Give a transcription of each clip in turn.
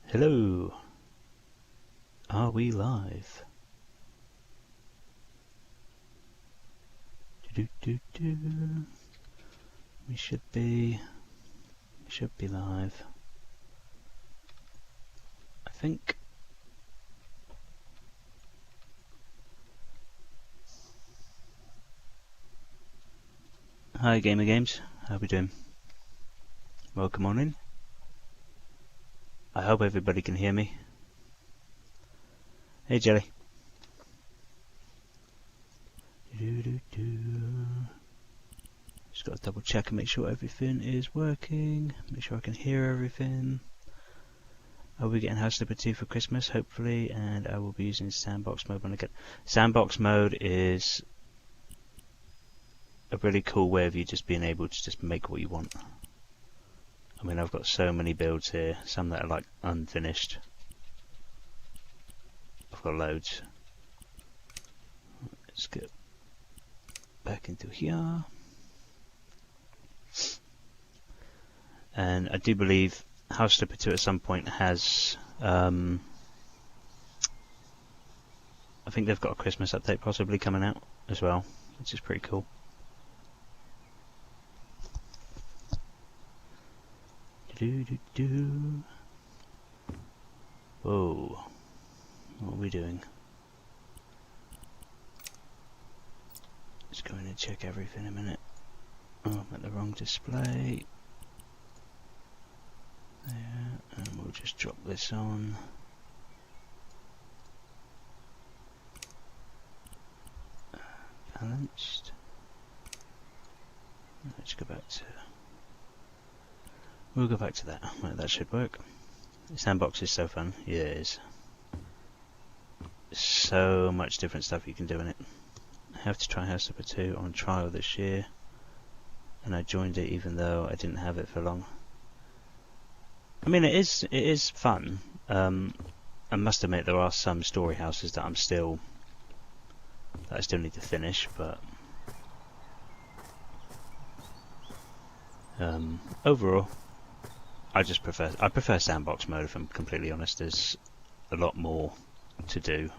Hello. Are we live? We should be live. I think. Hi Gamer Games, how we doing? Welcome on in. I hope everybody can hear me. Hey Jelly. Just got to double check and make sure everything is working. Make sure I can hear everything. I'll be getting House Number 2 for Christmas, hopefully, and I will be using Sandbox mode when I get. Sandbox mode is a really cool way of you just being able to just make what you want. I mean, I've got so many builds here, some that are like unfinished. I've got loads. Let's get back into here. And I do believe House Number 2 at some point has, I think they've got a Christmas update possibly coming out as well, which is pretty cool. Whoa, what are we doing? Let's go in and check everything in a minute. Oh, I'm at the wrong display. There, and we'll just drop this on. Balanced. Let's go back to. We'll go back to that. Right, that should work. The sandbox is so fun. Yeah, it is. So much different stuff you can do in it. I have to try House Number 2 on trial this year, and I joined it even though I didn't have it for long. I mean, it is fun. I must admit there are some story houses that I still need to finish, but overall, I prefer sandbox mode, if I'm completely honest. There's a lot more to do,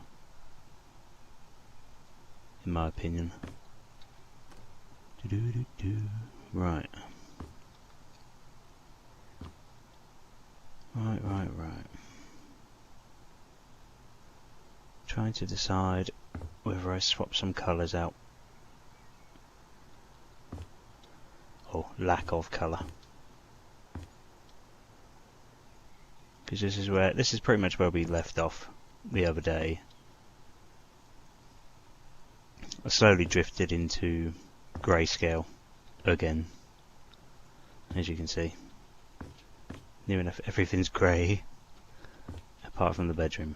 in my opinion. Right. Right. Trying to decide whether I swap some colours out. Or lack of colour. Because this is pretty much where we left off the other day. I slowly drifted into grayscale again, as you can see. Near enough everything's grey, apart from the bedroom.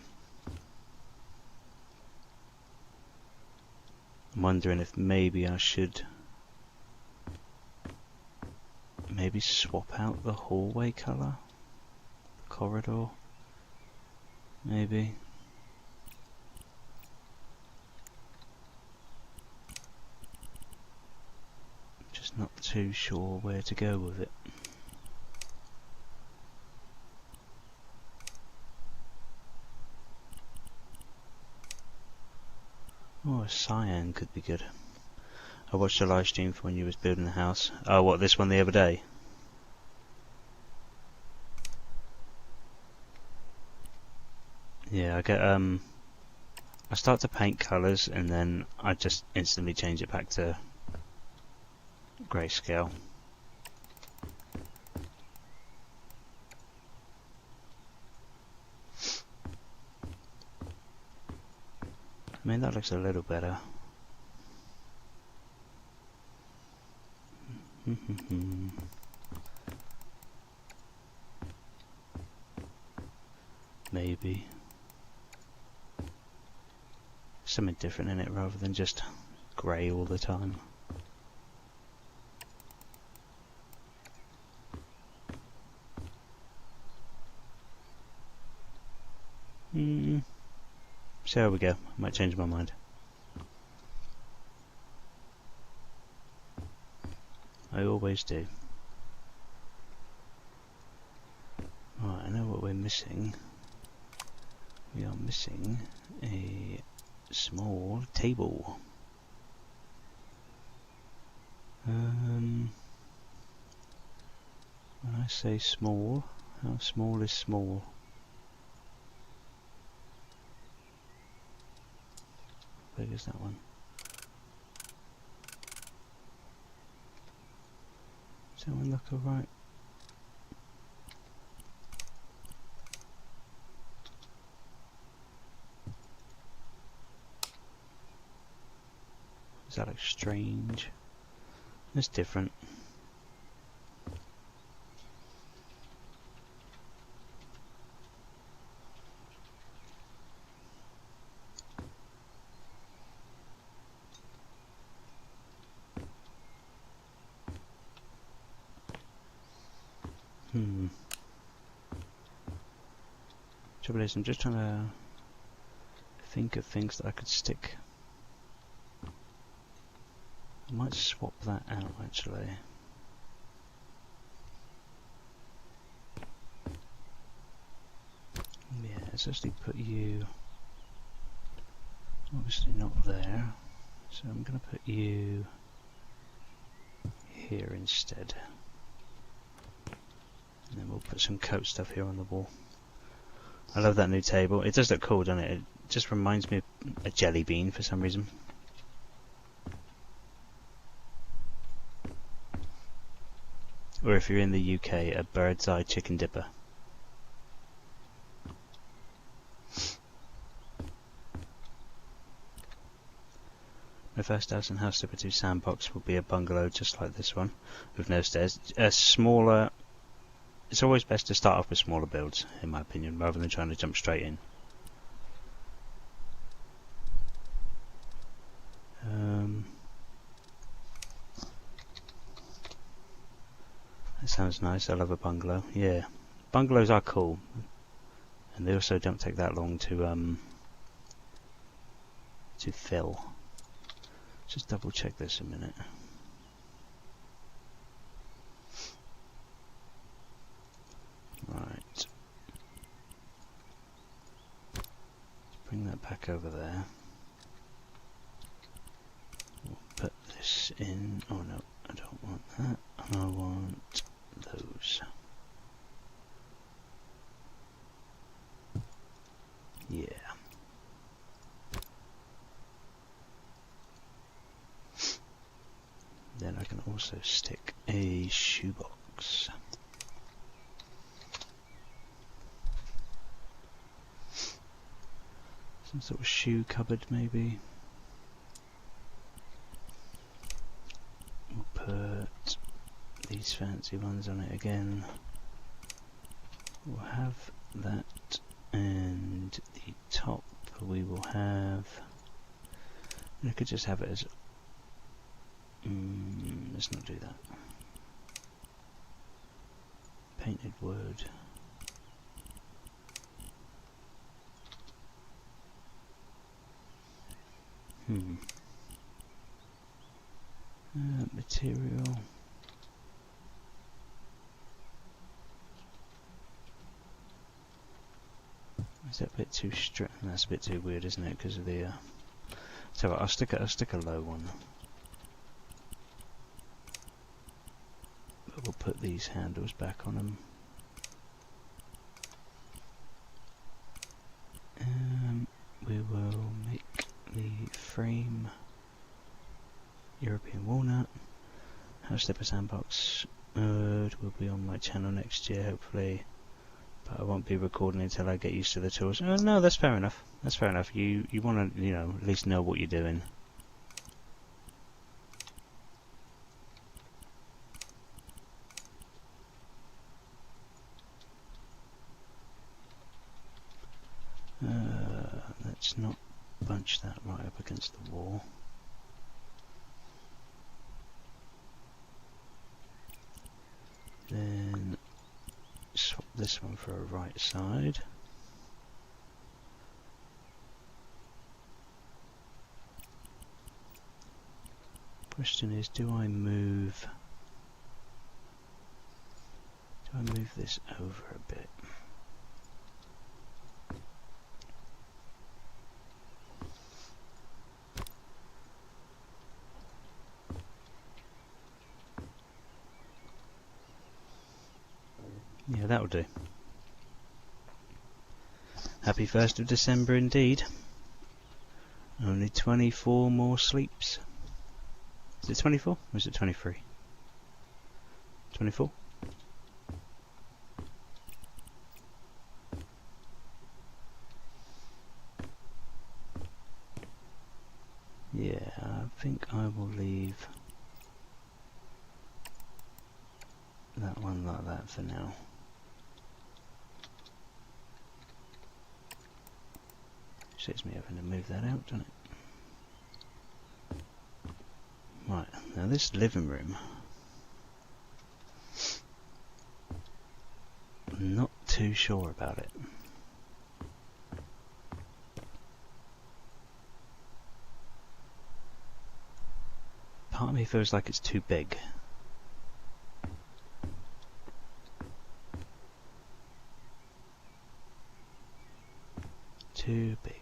I'm wondering if maybe I should swap out the hallway colour, the corridor, maybe. Just not too sure where to go with it. Oh, a cyan could be good. I watched a live stream for when you was building the house. Oh, what, this one the other day? Yeah, I get I start to paint colours and then I just instantly change it back to grayscale. I mean, that looks a little better. Maybe something different in it rather than just grey all the time. So there we go. I might change my mind. I always do. Right, I know what we're missing. missing a small table. When I say small, how small is small? How big is that one? Does that one look alright? Does that look strange? It's different. Trouble is, I'm just trying to think of things that I could stick. I might swap that out actually. Yeah, let's actually put you obviously not there, so I'm going to put you here instead. And then we'll put some coat stuff here on the wall. I love that new table. It does look cool, doesn't it? It just reminds me of a jelly bean for some reason. Or if you're in the UK, a bird's eye chicken dipper. My first house in House Slipper 2 Sandbox will be a bungalow just like this one, with no stairs. A smaller... It's always best to start off with smaller builds, in my opinion, rather than trying to jump straight in. That sounds nice. I love a bungalow. Yeah, bungalows are cool, and they also don't take that long to fill. Just double check this a minute. Right. Let's bring that back over there. We'll put this in. Oh no, I don't want that. I want those. Yeah. Then I can also stick a shoebox. Some sort of shoe cupboard maybe. We'll put these fancy ones on it again. We'll have that, and the top we will have... I could just have it as... let's not do that. Painted wood. Material. Is that a bit too strict? That's a bit too weird, isn't it? Because of the. So I'll stick a low one. But we'll put these handles back on them. We will make the frame European walnut. House Slipper Sandbox mode will be on my channel next year, hopefully. But I won't be recording until I get used to the tools. No, that's fair enough. That's fair enough. You want to, at least know what you're doing. Let's not bunch that right up against the wall. Then swap this one for a right side. Question is, do I move this over a bit? that'll do. Happy 1st of December indeed. Only 24 more sleeps. Is it 24 or is it 23? 24? Yeah, I think I will leave that one like that for now. Saves me having to move that out, doesn't it? Right, now this living room, I'm not too sure about it. Part of me feels like it's too big. Too big.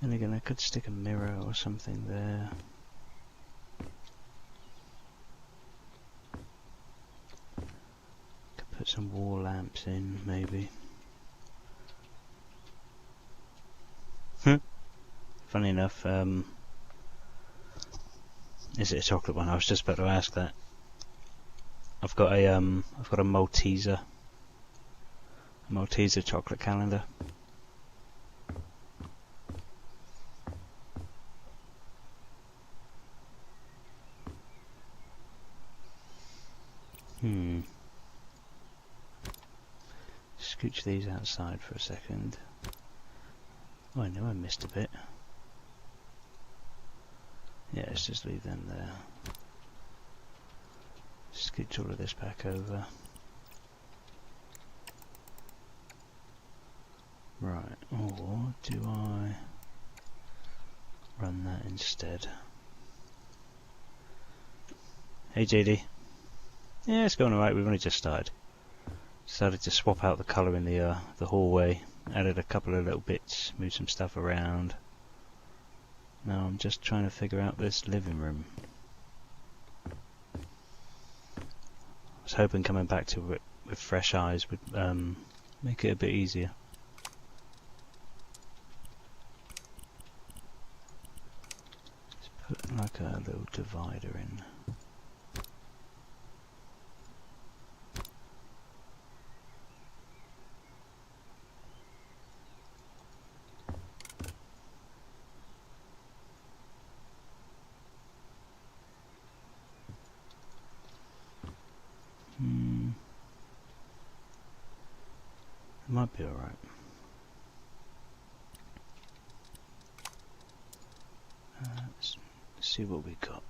And again, I could stick a mirror or something there. Could put some wall lamps in, maybe. Funny enough, is it a chocolate one? I was just about to ask that. I've got a Malteser chocolate calendar. Scooch these outside for a second. Oh, I know I missed a bit. Yeah, let's just leave them there. Scooch all of this back over. Right, or do I run that instead? Hey JD. Yeah, it's going alright, we've only just started. Decided to swap out the colour in the hallway, added a couple of little bits, moved some stuff around. Now I'm just trying to figure out this living room. I was hoping coming back to it with fresh eyes would make it a bit easier. Let's put like a little divider in. It might be alright. Let's see what we got.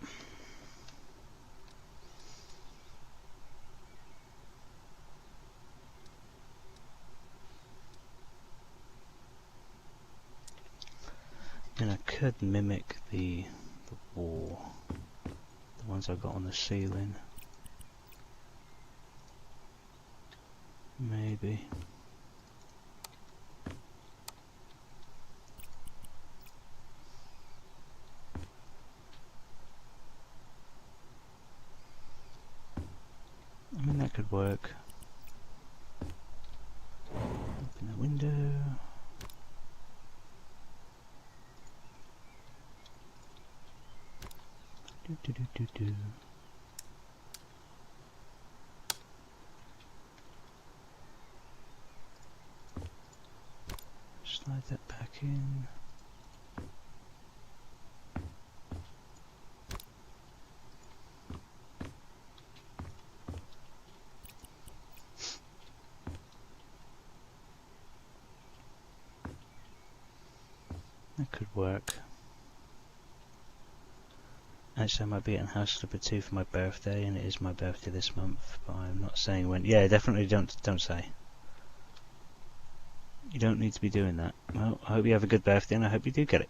And I could mimic the wall, the ones I got on the ceiling. Maybe. I mean, that could work. Open the window. Do. Slide that back in. That could work. Actually, I might be getting house slipper 2 for my birthday, and it is my birthday this month, but I'm not saying when. Yeah, definitely don't say. You don't need to be doing that. Well, I hope you have a good birthday, and I hope you do get it.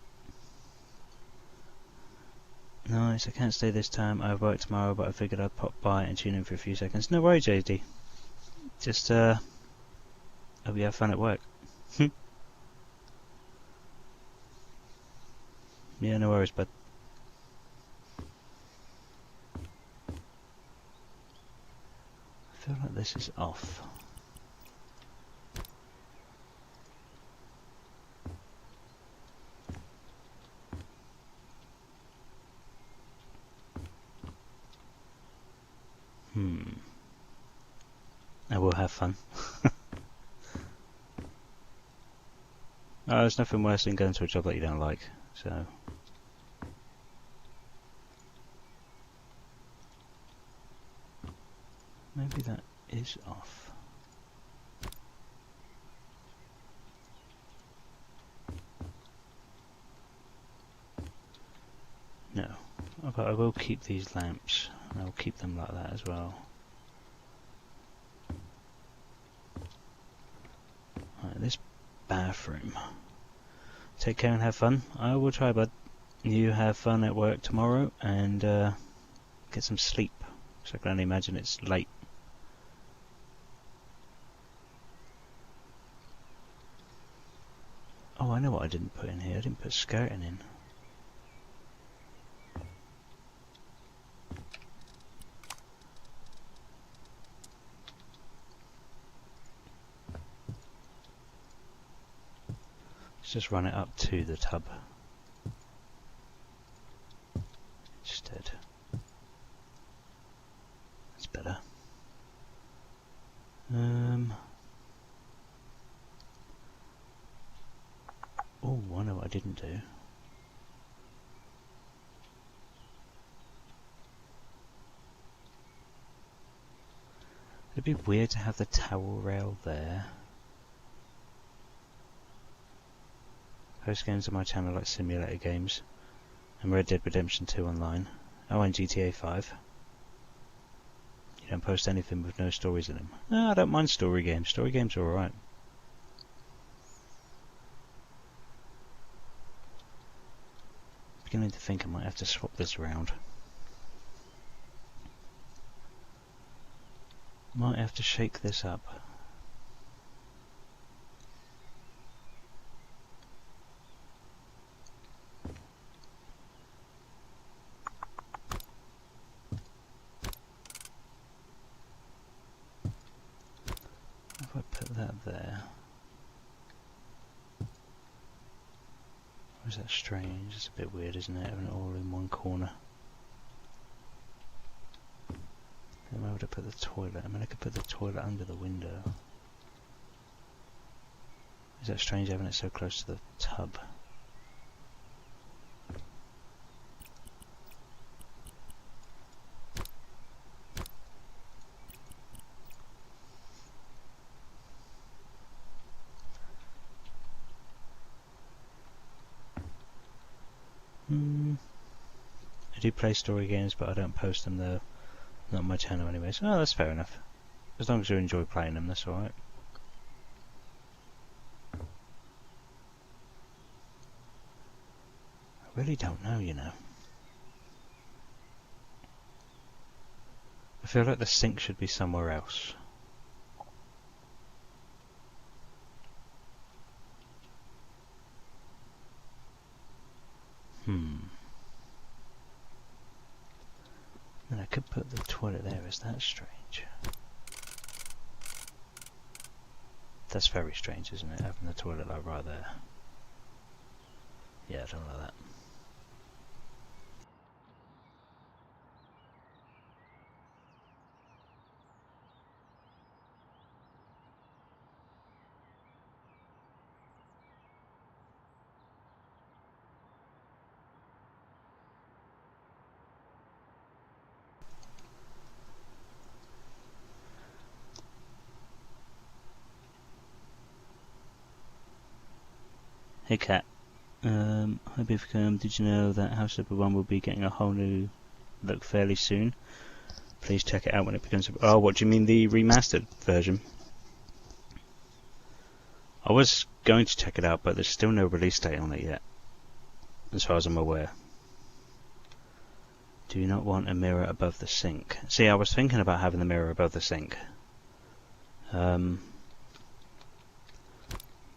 Nice, I can't stay this time. I have work tomorrow, but I figured I'd pop by and tune in for a few seconds. No worries, JD. Just, hope you have fun at work. Yeah, no worries, bud. I feel like this is off. I will have fun. There's nothing worse than going to a job that you don't like, so... Maybe that is off. No, but I will keep these lamps, and I'll keep them like that as well. Right, this bathroom. Take care and have fun. I will try, bud. You have fun at work tomorrow, and get some sleep. So I can only imagine it's late. Oh, I know what I didn't put in here. I didn't put skirting in. Let's just run it up to the tub instead. That's better. Oh, I know what I didn't do. It'd be weird to have the towel rail there. Post games on my channel like simulator games and Red Dead Redemption 2 online. Oh, and GTA 5. You don't post anything with no stories in them. No, I don't mind story games. Story games are alright. Beginning to think I might have to swap this around. Might have to shake this up. If I put that there. Or is that strange? It's a bit weird, isn't it? Having it all in one corner. Then where would I put the toilet? I mean, I could put the toilet under the window. Is that strange having it so close to the tub? I do play story games, but I don't post them though. Not on my channel anyway, so that's fair enough. As long as you enjoy playing them, that's alright. I really don't know, you know. I feel like the sink should be somewhere else. And I could put the toilet there. Is that strange? That's very strange, isn't it? Having the toilet like right there. Yeah, I don't like that. Hey Kat, hi BeefyComb, did you know that House Flipper 1 will be getting a whole new look fairly soon? Please check it out when it becomes... Oh, what do you mean, the remastered version? I was going to check it out, but there's still no release date on it yet, as far as I'm aware. Do you not want a mirror above the sink? See, I was thinking about having the mirror above the sink. But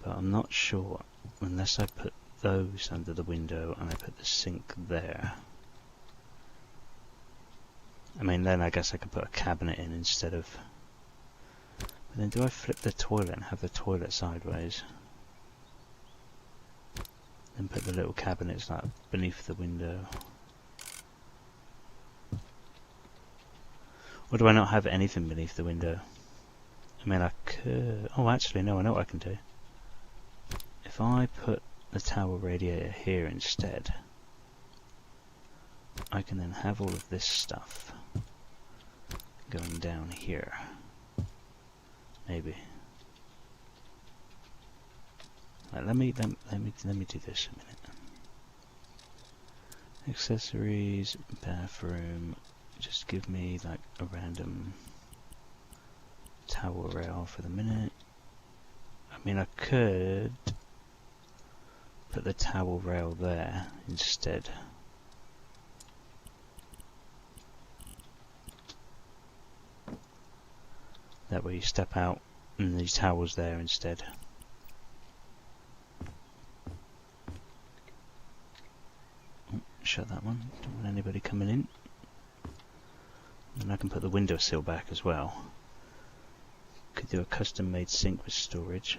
I'm not sure. Unless I put those under the window and I put the sink there. I mean, then I guess I could put a cabinet in instead of But then do I flip the toilet and have the toilet sideways? Then put the little cabinets like beneath the window? Or do I not have anything beneath the window? I mean, I could... Oh, actually, no, I know what I can do. If I put the tower radiator here instead, I can then have all of this stuff going down here. Maybe. Right, let me do this a minute. Accessories, bathroom. Just give me like a random tower rail for the minute. I mean, I could put the towel rail there instead. That way you step out and these towels there instead. Oh, shut that one, don't want anybody coming in. And I can put the windowsill back as well. Could do a custom made sink with storage.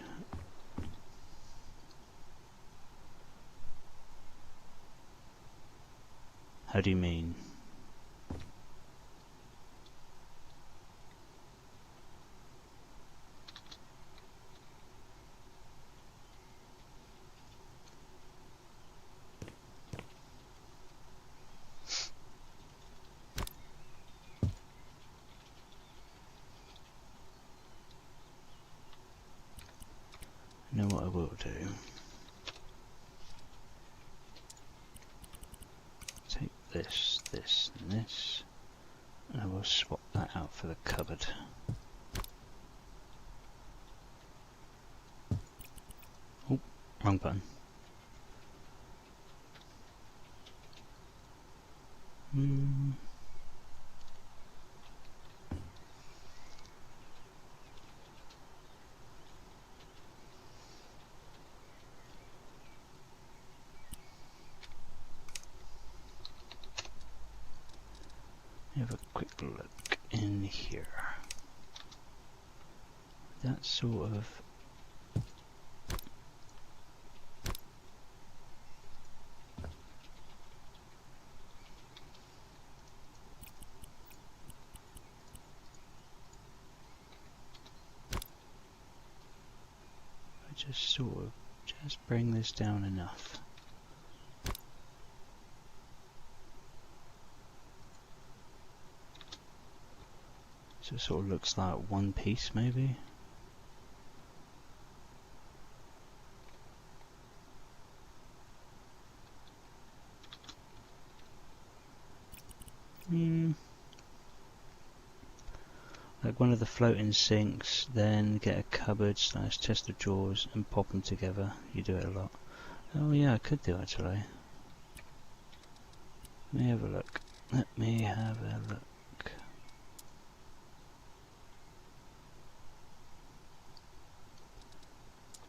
How do you mean? You know what I will do? Take this, this, and this, and I will swap that out for the cupboard. Oh, wrong button. Have a quick look in here. That sort of just bring this down enough. So it sort of looks like one piece maybe. Like one of the floating sinks, then get a cupboard / chest of drawers and pop them together. You do it a lot. Oh yeah, I could do actually. Let me have a look. Let me have a look.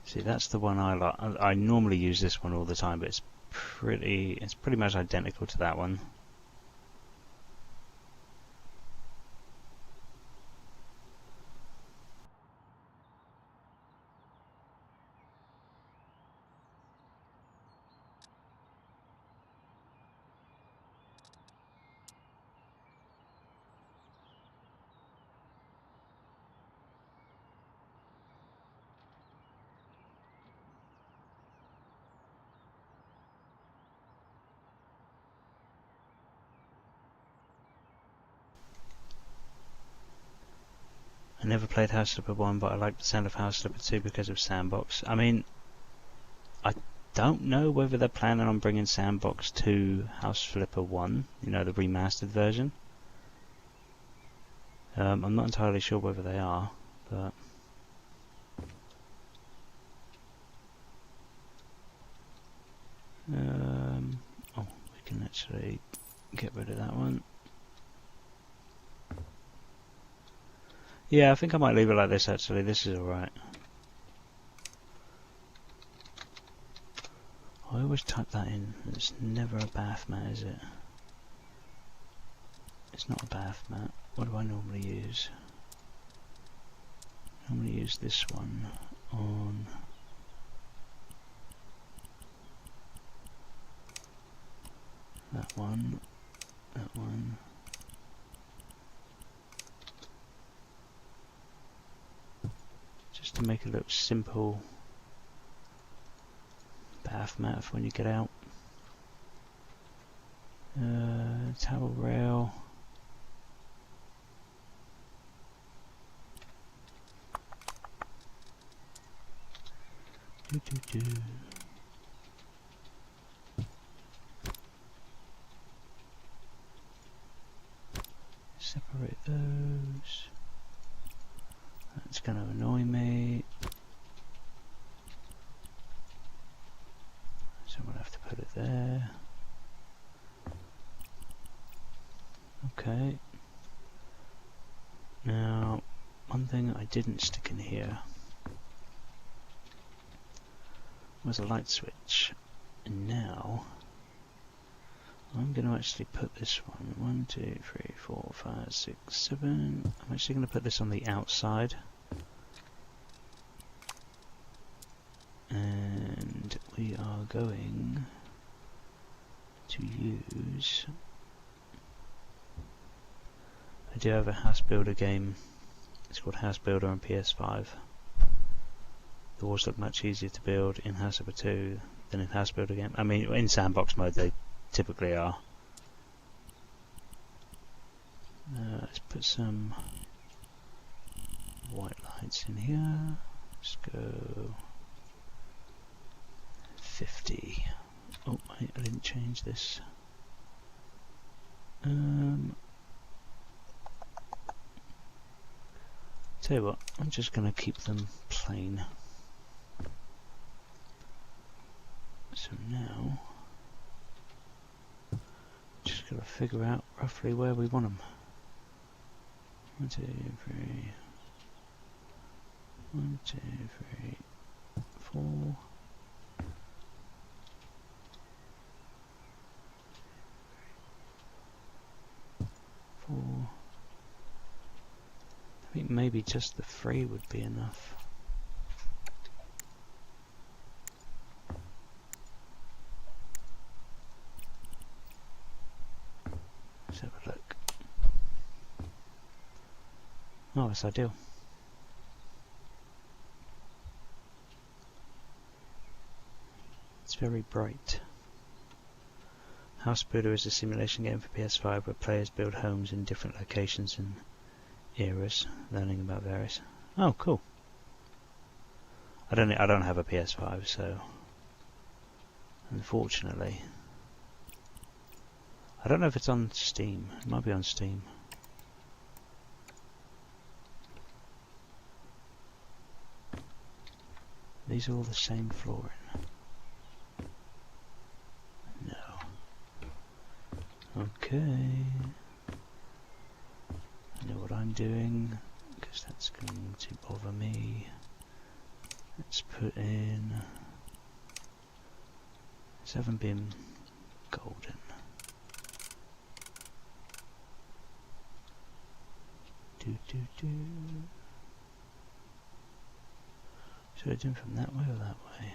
See, that's the one I like. I normally use this one all the time, but it's pretty much identical to that one. I never played House Flipper 1, but I like the sound of House Flipper 2 because of Sandbox. I mean, I don't know whether they're planning on bringing Sandbox to House Flipper 1, you know, the remastered version. I'm not entirely sure whether they are, but... oh, we can actually get rid of that one. Yeah, I think I might leave it like this actually. This is alright. I always type that in. It's never a bath mat, is it? It's not a bath mat. What do I normally use? I'm going to use this one on that one, that one. Just to make it look simple bath mat when you get out. Towel rail. Separate those. That's going to annoy me. So I'm going to have to put it there. Okay. Now, one thing I didn't stick in here was a light switch. And now, I'm going to actually put this one, 1, 2, 3, 4, 5, 6, 7. I'm actually going to put this on the outside. And we are going to use... I do have a house builder game. It's called House Builder on PS5. The walls look much easier to build in House Builder 2 than in House Builder game. I mean, in sandbox mode they typically are. Let's put some white lights in here. Let's go 50. Oh, I didn't change this. Tell you what, I'm just going to keep them plain. So now, just got to figure out roughly where we want them. 1, 2, 3. 1, 2, 3, 4. I think maybe just the 3 would be enough. Let's have a look. Oh, that's ideal. It's very bright. House Builder is a simulation game for PS5 where players build homes in different locations and eras, learning about various. Oh, cool. I don't have a PS5, so unfortunately, I don't know if it's on Steam. It might be on Steam. These are all the same flooring. Okay, I know what I'm doing, because that's going to bother me. Let's put in 7 bin golden. Should I do it from that way or that way?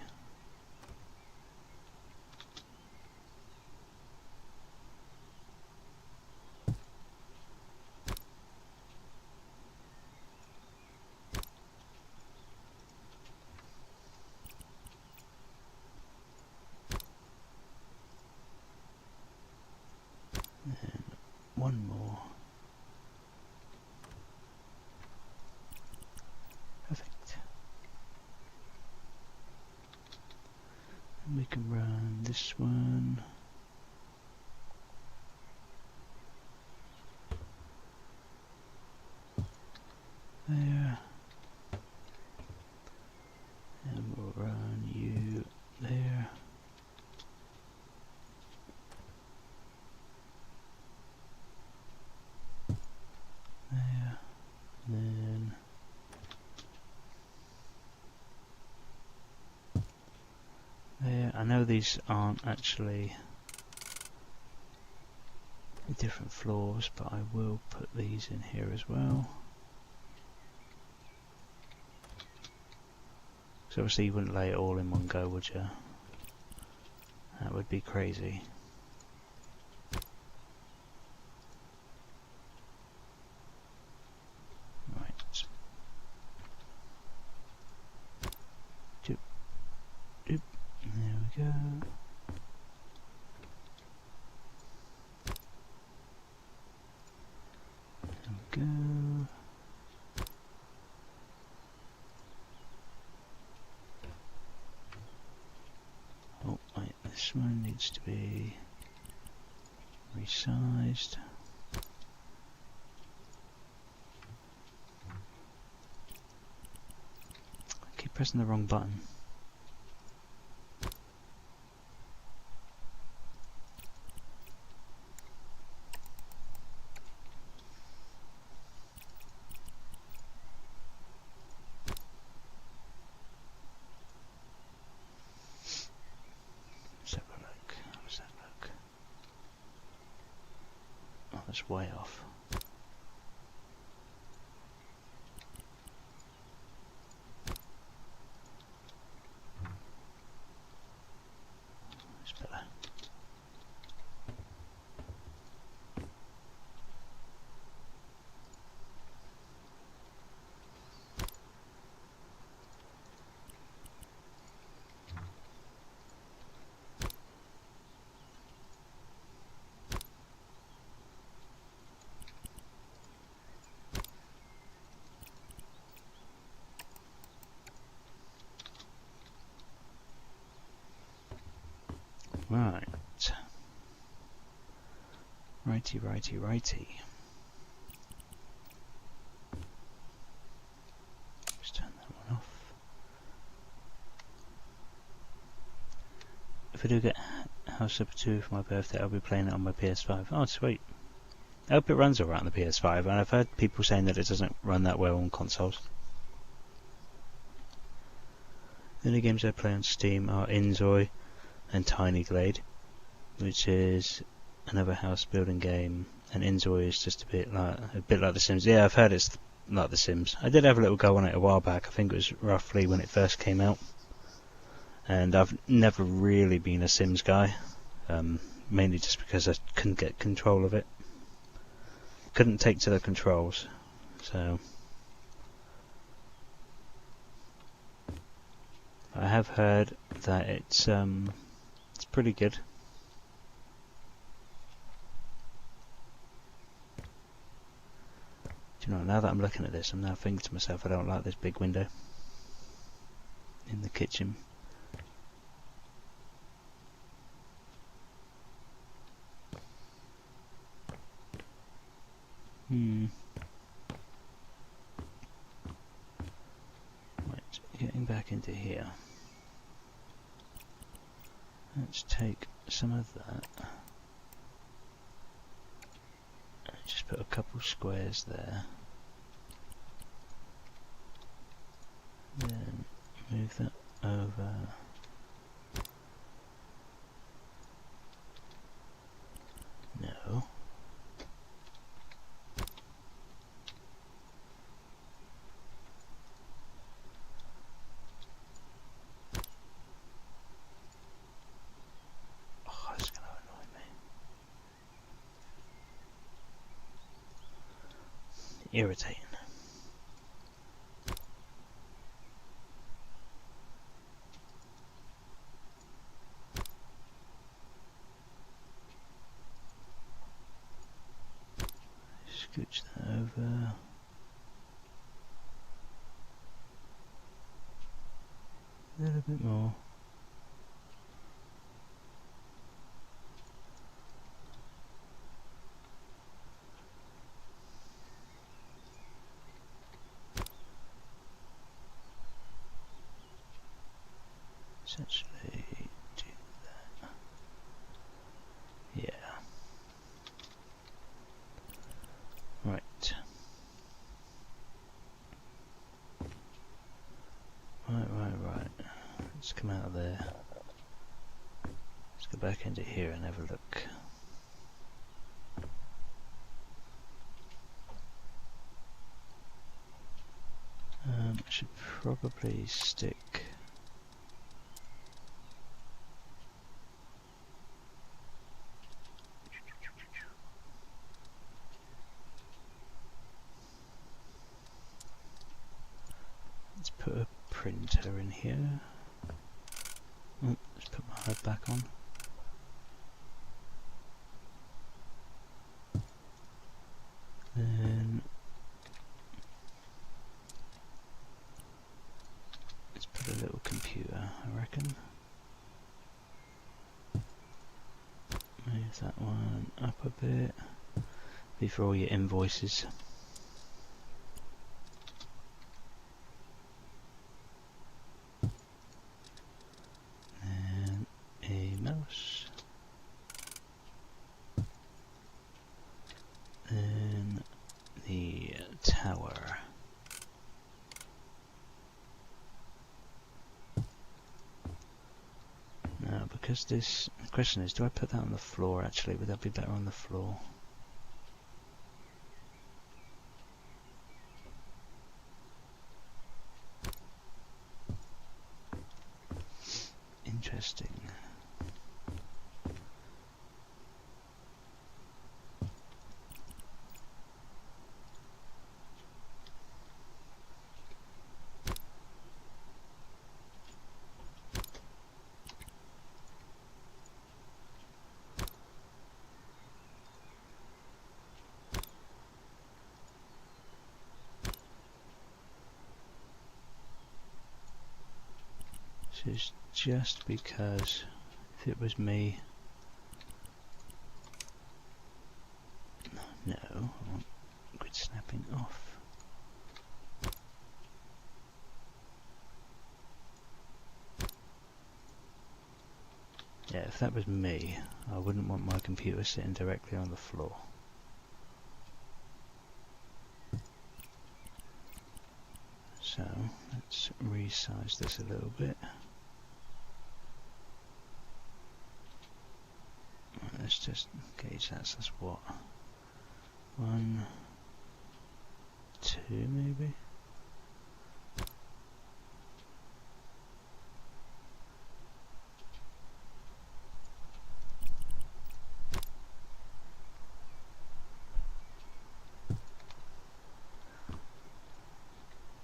And one more. Perfect. And we can run this one. There. And we'll run you there. There. Then there. I know these aren't actually different floors, but I will put these in here as well. Because obviously you wouldn't lay it all in one go, would you? That would be crazy. Right. Doop. Doop. There we go. There we go. Oh, wait, this one needs to be resized. I keep pressing the wrong button. That's way off. It's better. Right. Righty, righty, righty. Just turn that one off. If I do get House Super 2 for my birthday, I'll be playing it on my PS5. Oh, sweet. I hope it runs alright on the PS5, and I've heard people saying that it doesn't run that well on consoles. The only games I play on Steam are Inzoi and Tiny Glade, which is another house building game, and Inzoi is just a bit like The Sims. Yeah, I've heard it's like The Sims. I did have a little go on it a while back. I think it was roughly when it first came out, and I've never really been a Sims guy, mainly just because I couldn't get control of it. Couldn't take to the controls, so I have heard that it's pretty good. Do you know, now that I'm looking at this, I'm now thinking to myself, I don't like this big window in the kitchen. Right, getting back into here. Let's take some of that. Just put a couple squares there. Then move that over. No. Oh, that's going to annoy me. Irritating. Scooch that over. A little bit more. Essentially do that. Yeah. Right. Right. Let's come out of there. Let's go back into here and have a look. I should probably stick put a printer in here. Oh, let's put my HUD back on. Then let's put a little computer, I reckon. Move that one up a bit. Be for all your invoices. And a mouse. Then the tower. Now, because this, the question is, do I put that on the floor actually? Would that be better on the floor? Interesting. Is just because if it was me, no, I want grid snapping off. Yeah, if that was me, I wouldn't want my computer sitting directly on the floor. So let's resize this a little bit. Let's just gauge that. So that's what? 1, 2 maybe?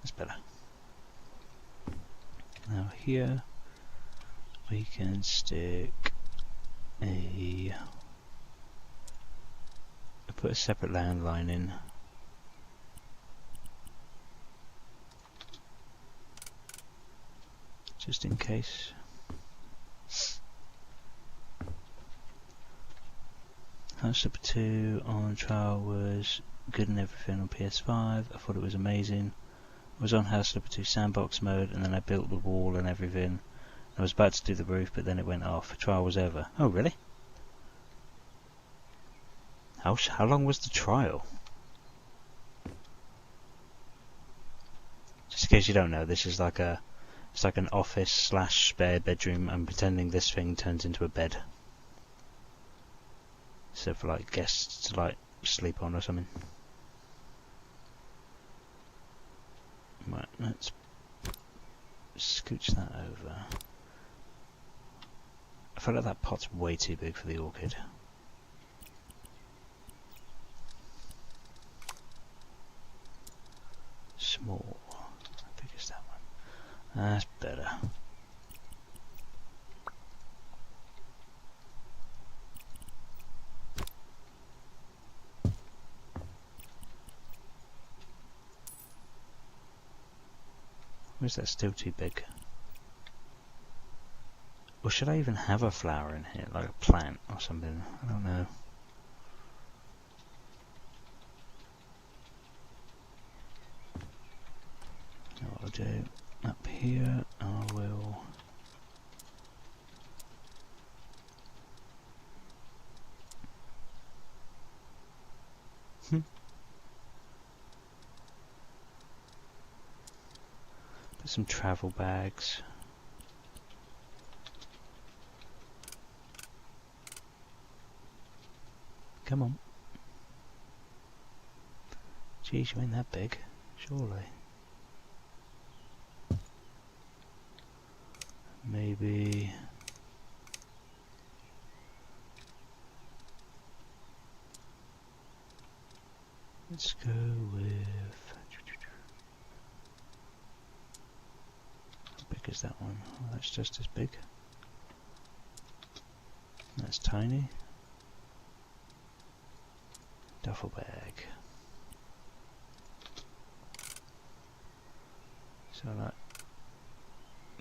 That's better. Now here we can stick put a separate landline in. Just in case. Hardstopper 2 on trial was good and everything on PS5. I thought it was amazing. I was on Hardstopper 2 sandbox mode and then I built the wall and everything. I was about to do the roof but then it went off. The trial was over. Oh really? How long was the trial? Just in case you don't know, this is like it's like an office slash spare bedroom. I'm pretending this thing turns into a bed. So for like guests to like sleep on or something. Right, let's scooch that over. I feel like that pot's way too big for the orchid. Small. How big is that one? That's better. Or is that still too big? Or should I even have a flower in here, like a plant or something? I don't know. What I'll do up here, I will put some travel bags. Come on. Jeez, you ain't that big, surely. Maybe let's go with big is that one? Oh, that's just as big. That's tiny. Duffel bag. So that,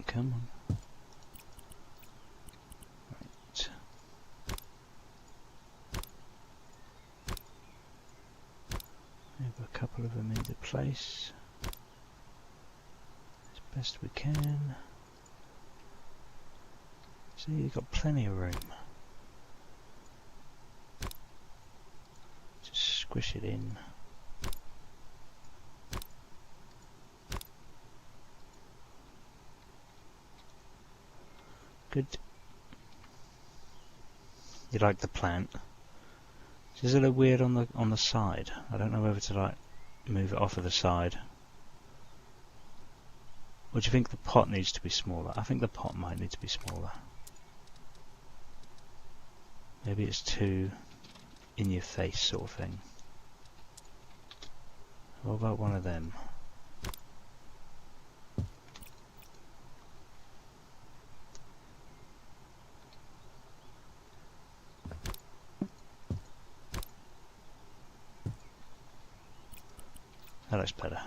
come on. Right. Move a couple of them into place as best we can. See, you've got plenty of room. Just squish it in. Good. You like the plant? It's a little weird on the side. I don't know whether to like move it off of the side. Or do you think the pot needs to be smaller? I think the pot might need to be smaller. Maybe it's too in your face sort of thing. What about one of them? That looks better.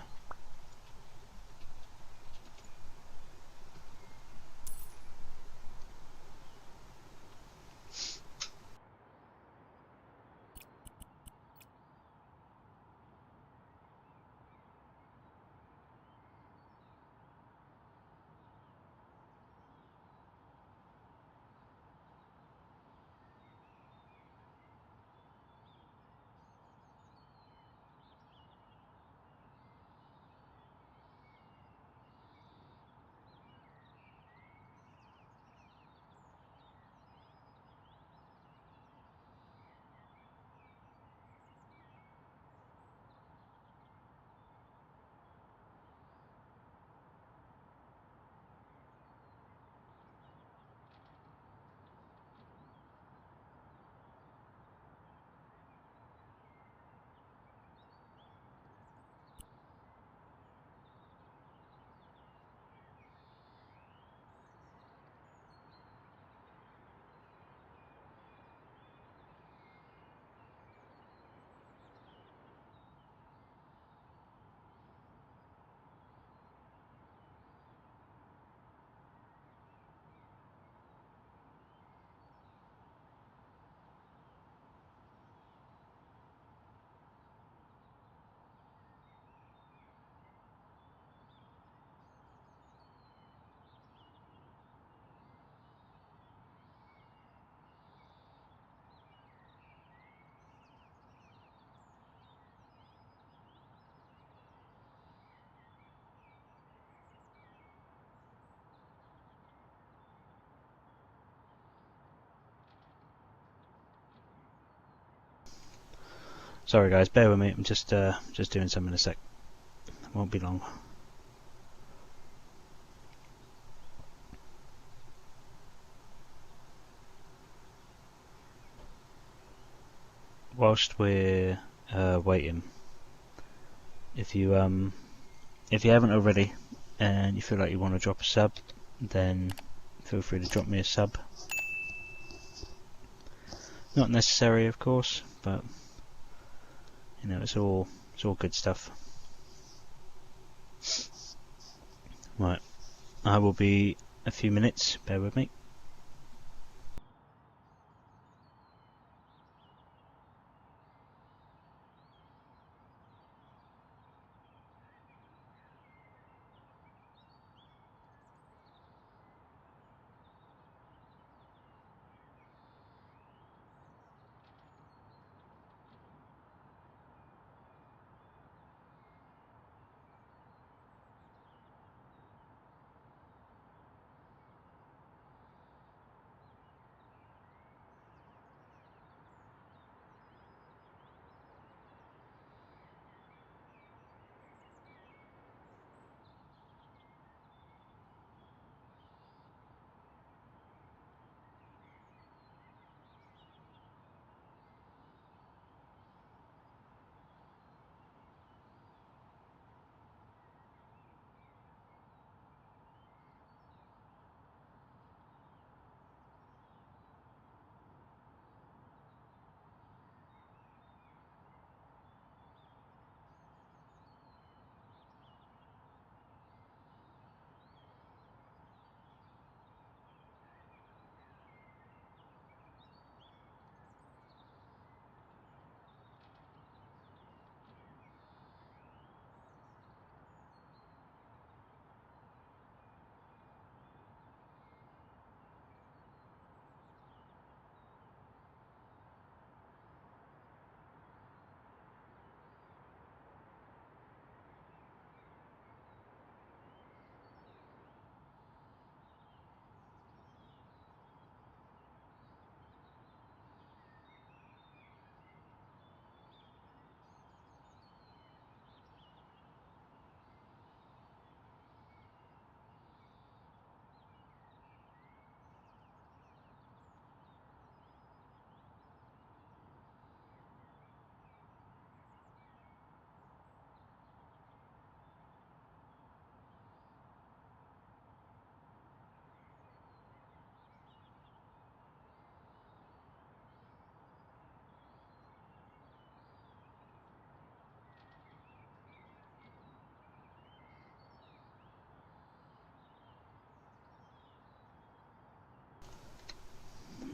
Sorry guys, bear with me. I'm just doing something in a sec. Won't be long. Whilst we're waiting, if you haven't already and you feel like you want to drop a sub, then feel free to drop me a sub. Not necessary, of course, but you know, it's all good stuff. Right, I will be a few minutes. Bear with me.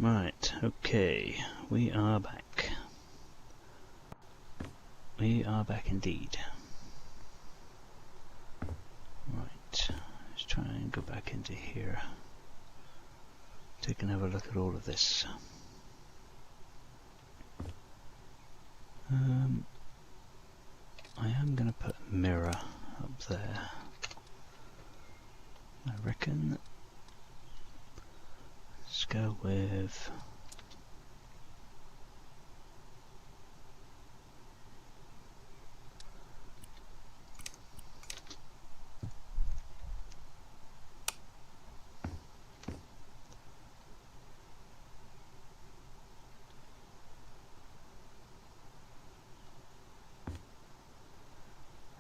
Right, okay, we are back. We are back indeed. Right, let's try and go back into here. Take another look at all of this. I am going to put a mirror up there. I reckon. Let's go with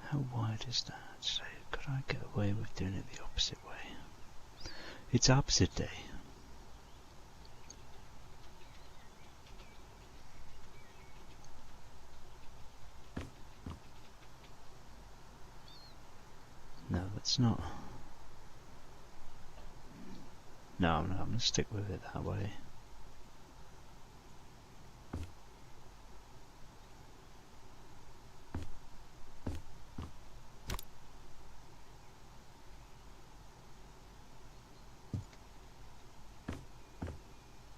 how wide is that? So could I get away with doing it the opposite way? It's opposite day. No, that's not. No, I'm going to stick with it that way.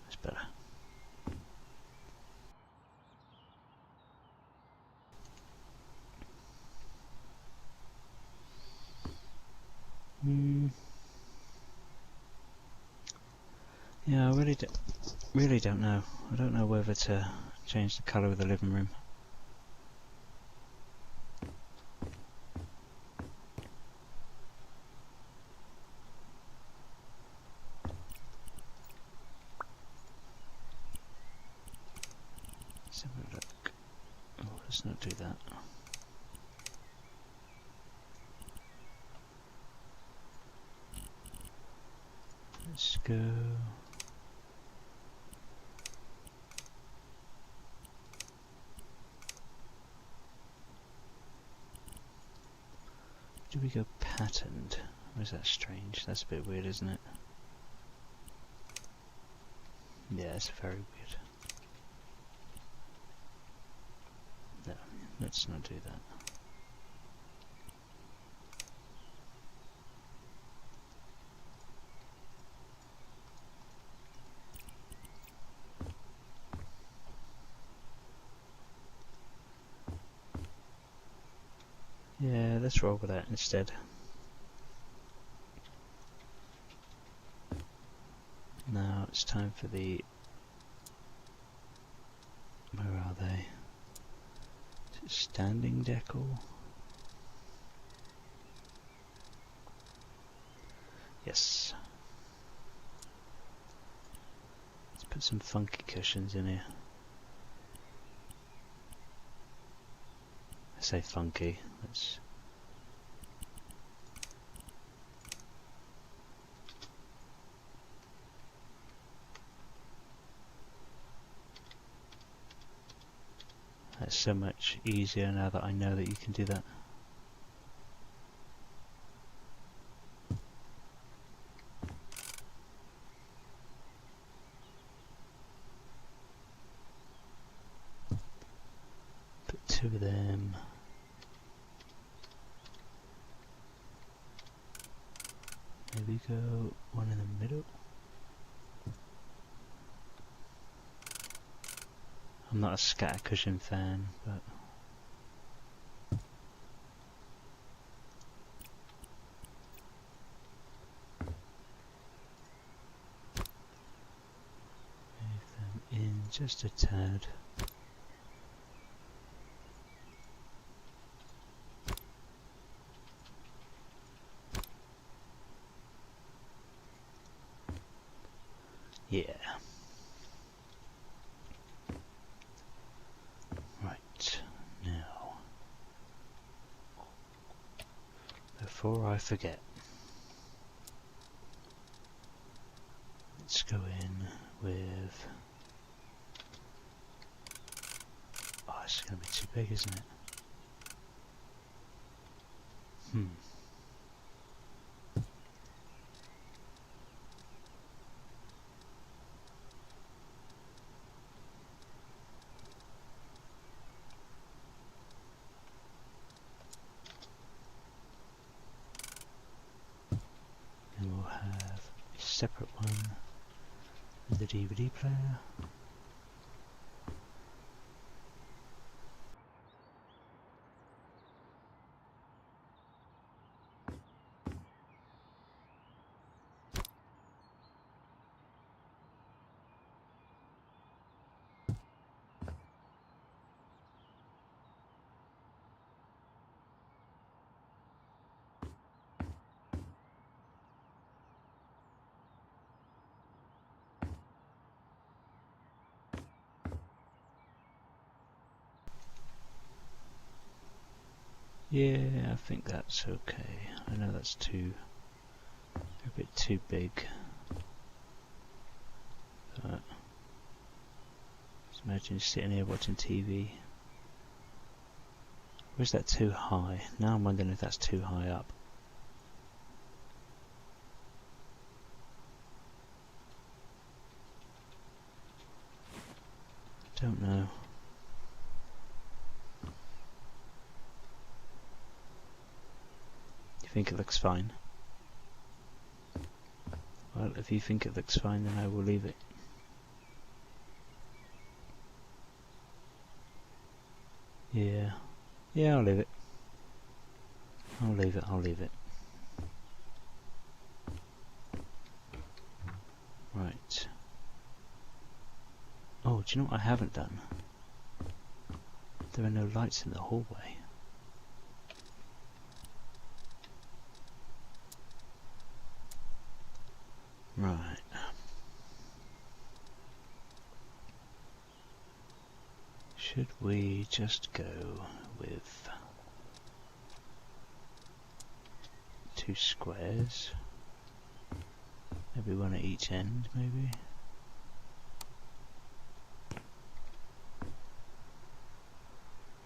That's better. Yeah, I really don't know. I don't know whether to change the colour of the living room. Let's have a look. Oh, let's not do that. Let's go. Do we go patterned? Or is that strange? That's a bit weird, isn't it? Yeah, it's very weird. No, let's not do that. Yeah, let's roll with that instead. Now it's time for the... Where are they? Is it standing decor? Yes. Let's put some funky cushions in here. I say funky, let's... That's so much easier now that I know that you can do that. Put two of them. Maybe go one in the middle. I'm not a scatter cushion fan, but move them in just a tad. Yeah. Right, now, before I forget, let's go in with... Oh, it's going to be too big, isn't it? DVD player. Yeah, I think that's okay. I know that's a bit too big. But just imagine sitting here watching TV. Or is that too high? Now I'm wondering if that's too high up. Don't know. You think it looks fine? Well, if you think it looks fine, then I will leave it. Yeah. Yeah, I'll leave it. I'll leave it, I'll leave it. Right. Oh, do you know what I haven't done? There are no lights in the hallway. Right. Should we just go with 2 squares? Maybe one at each end, maybe?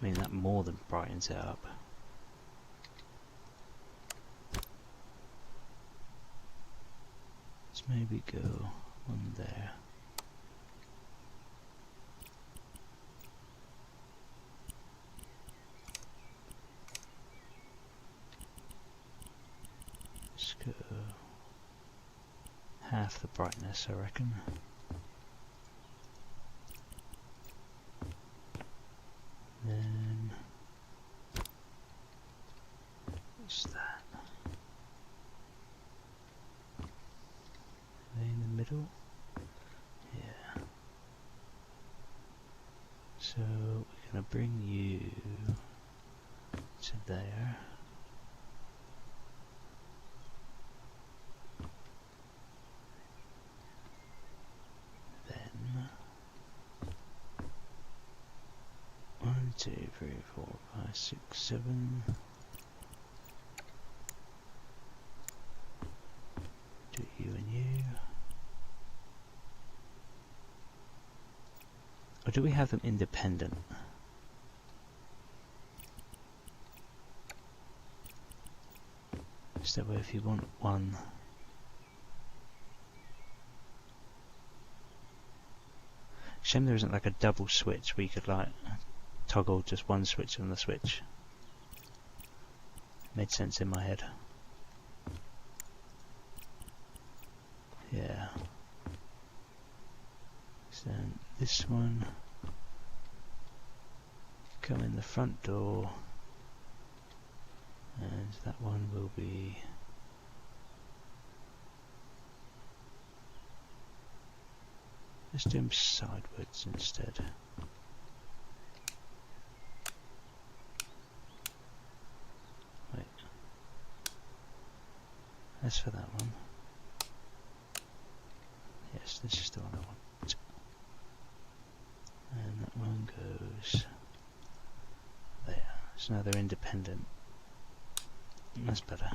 I mean, that more than brightens it up. Let's maybe go one there. Let's go half the brightness, I reckon. Then what's that? Are they in the middle? Yeah. So we're gonna bring you to there. Then 1, 2, 3, 4, 5, 6, 7. Do you and you. Or do we have them independent? So that way if you want one, shame there isn't like a double switch where you could like toggle just one switch on the switch. Made sense in my head. Yeah. So then this one come in the front door, and that one will be let's do them sideways instead. Wait. That's for that one. Yes, this is the one I want. And that one goes there. So now they're independent. That's better.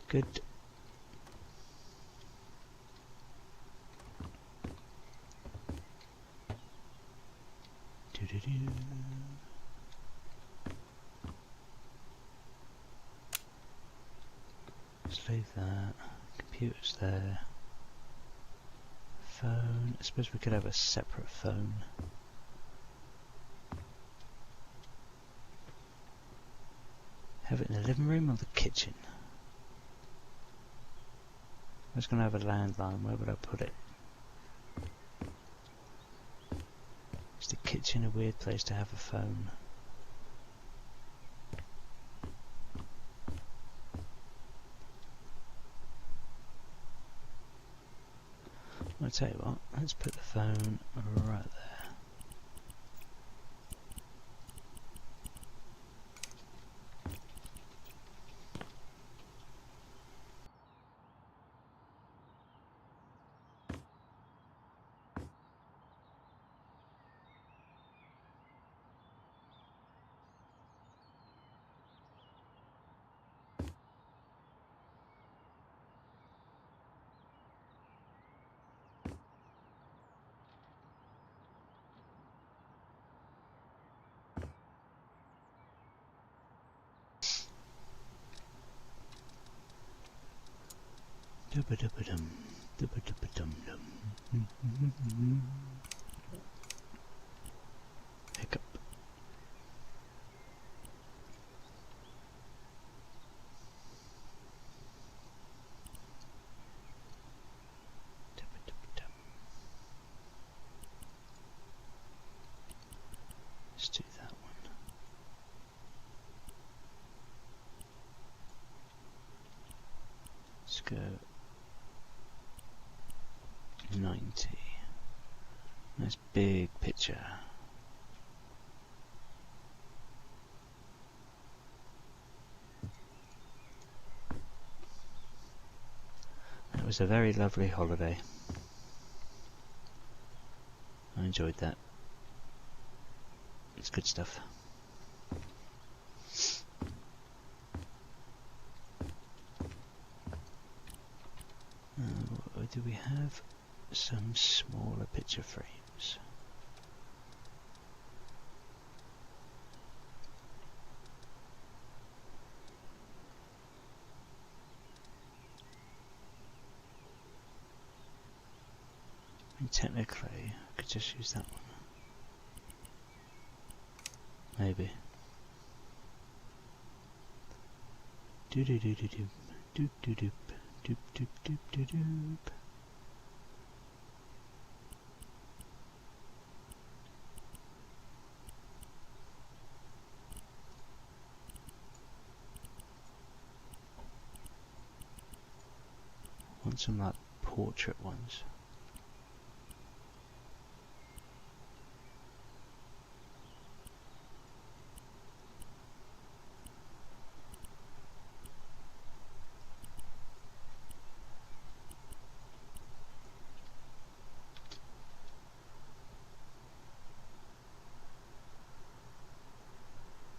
Good. Doo-doo-doo. Just leave that. Computer's there. Phone. I suppose we could have a separate phone. Have it in the living room or the kitchen? I was going to have a landline, where would I put it? Is the kitchen a weird place to have a phone? I'll tell you what, let's put the phone right there. Dum-ba-dum-ba-dum, dum-ba-dum-ba-dum-dum. Hiccup. Dum-ba-dum-ba-dum. Let's do that one. Let's go 90. Nice big picture. It was a very lovely holiday. I enjoyed that. It's good stuff. What do we have? Some smaller picture frames. I mean, technically, I could just use that one. Maybe. Do do do do do do do do do do do do do. Want some like portrait ones.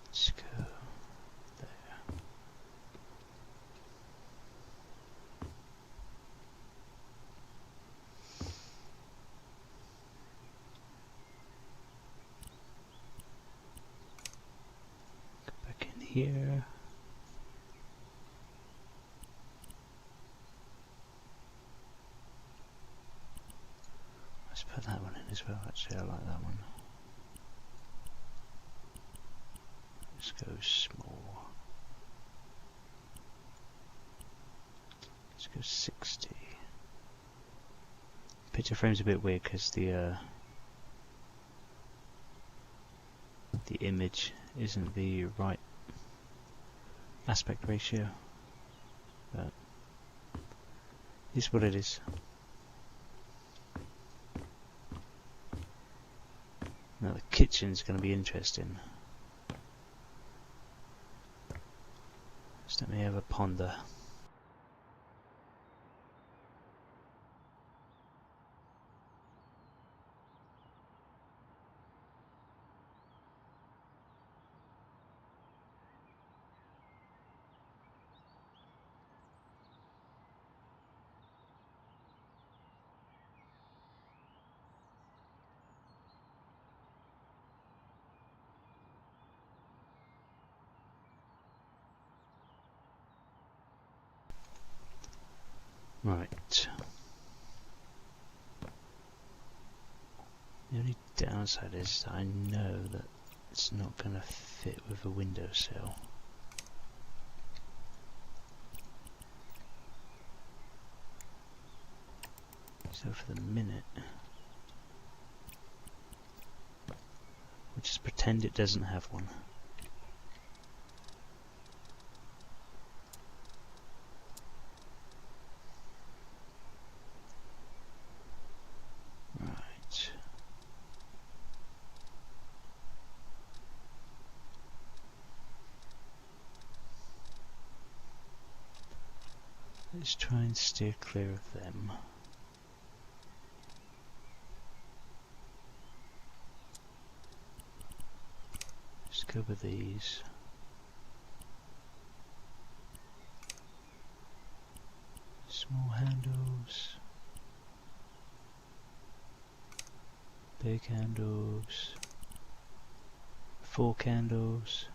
Let's go there. Go back in here. Let's put that one in as well, actually I like that one. Let's go small. Let's go 60. Picture frame's a bit weird because the image isn't the right aspect ratio, but it's what it is. Now the kitchen's going to be interesting. Just let me have a ponder. Right. The only downside is that I know that it's not going to fit with a windowsill. So for the minute, we'll just pretend it doesn't have one. Right. Let's try and steer clear of them. Just go with these. Small handles. Big handles. 4 candles.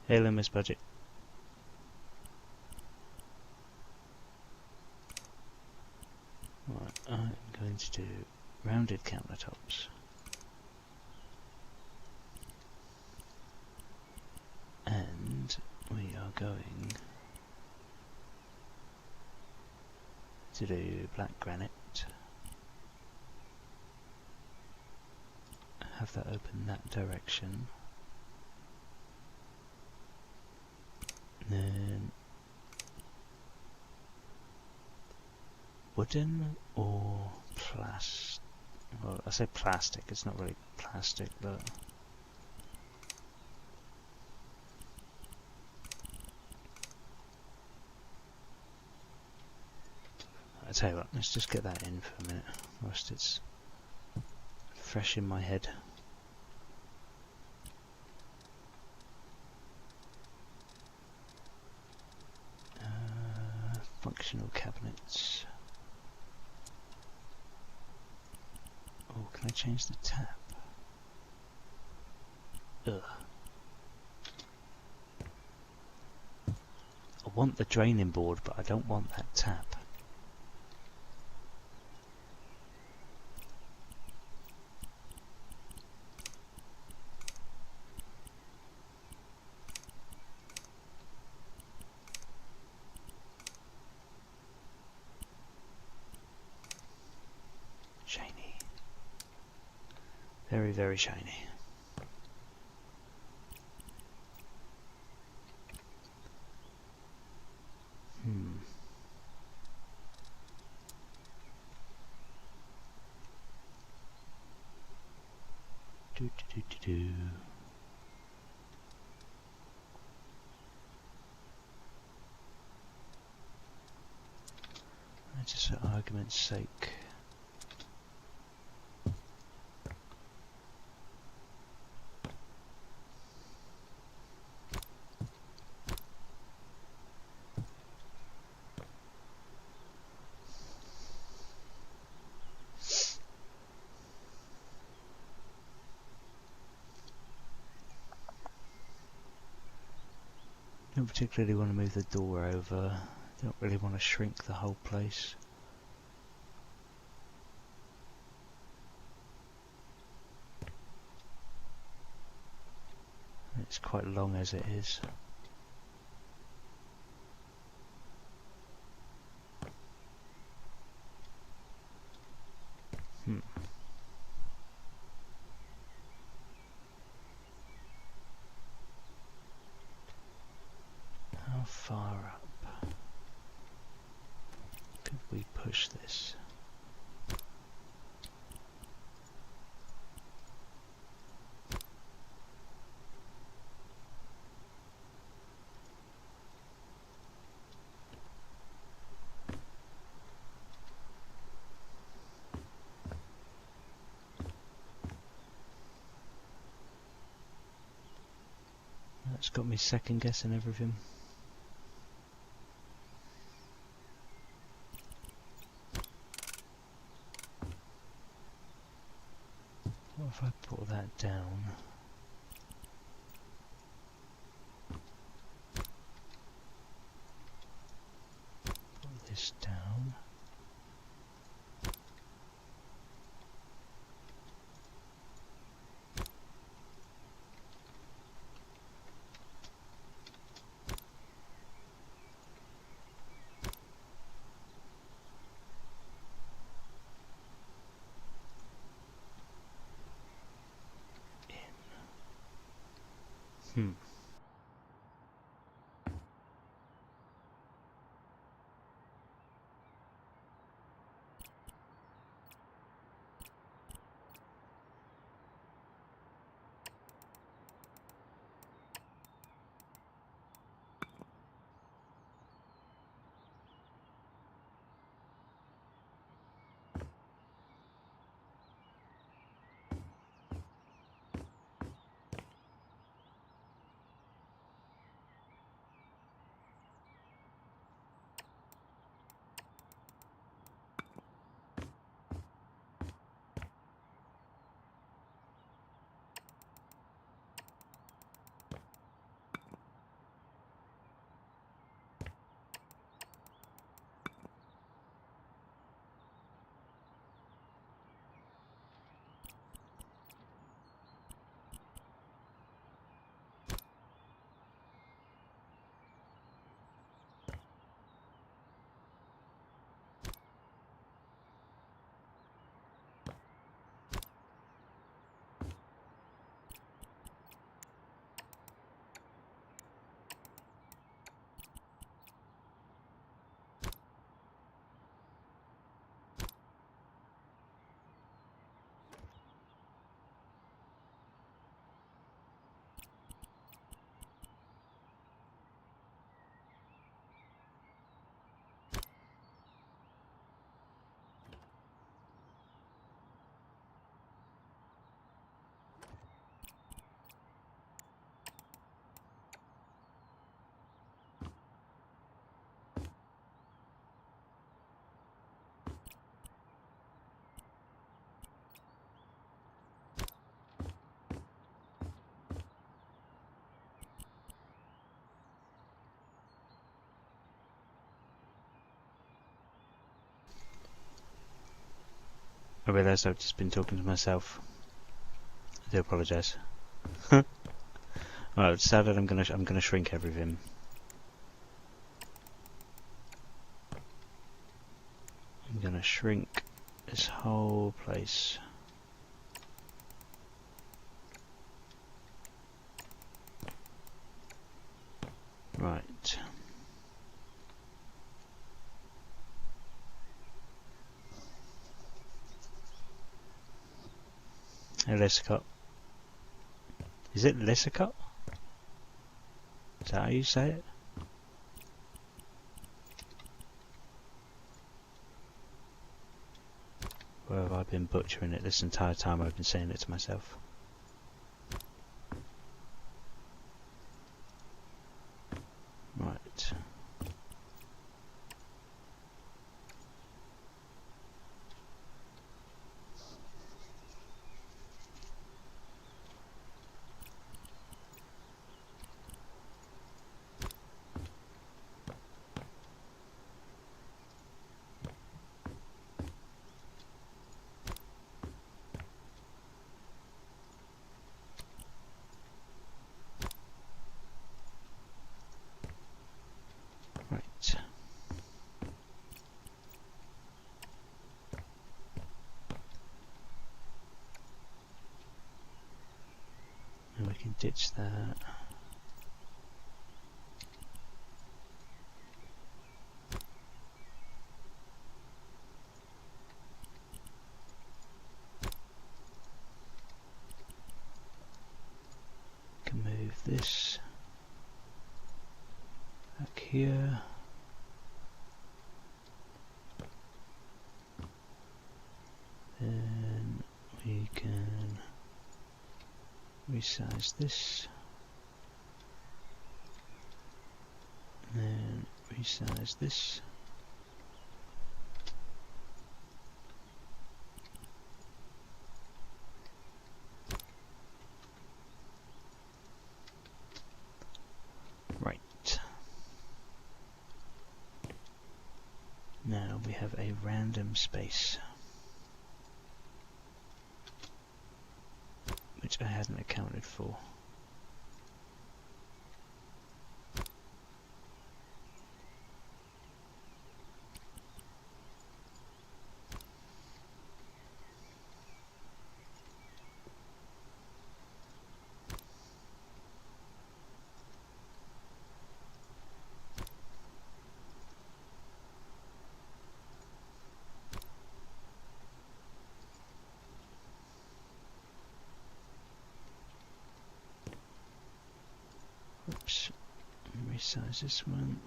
Hey, Miss Budget. Right, I'm going to do rounded countertops. And we are going to do black granite. Have that open that direction. Then wooden or plastic? Well, I say plastic, it's not really plastic, but I tell you what, let's just get that in for a minute, whilst it's fresh in my head. Functional cabinets. Oh, can I change the tap? Ugh. I want the draining board, but I don't want that tap. Shiny. Very, very shiny. Do. Just for argument's sake. Don't particularly want to move the door over. Don't really want to shrink the whole place. It's quite long as it is. How far up could we push this? That's got me second guessing everything. What if I put that down? Put this down. Hmm. I realised I've just been talking to myself. I do apologise. Right, I've decided I'm gonna shrink everything. I'm gonna shrink this whole place. Right. Hey, Lissicott. Is it Lissicott? Is that how you say it? Or have I been butchering it this entire time I've been saying it to myself? Right. Right. And we can ditch that. Can move this back here. Then we can resize this. And then resize this. Right. Now we have a random space, which I hadn't accounted for. Oops. Resize this one.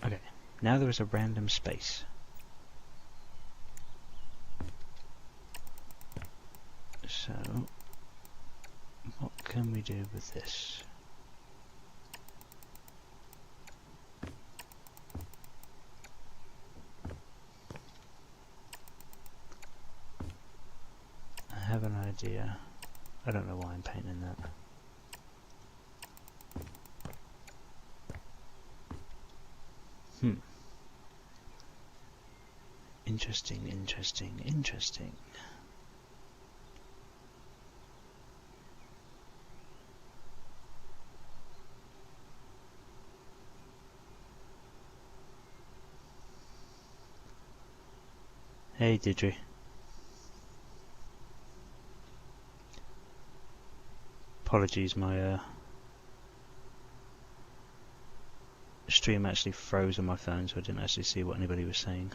Okay, now there is a random space. So, what can we do with this? I have an idea. I don't know why I'm painting that. Interesting, interesting, interesting. Hey, Didri. Apologies, my stream actually froze on my phone, so I didn't actually see what anybody was saying.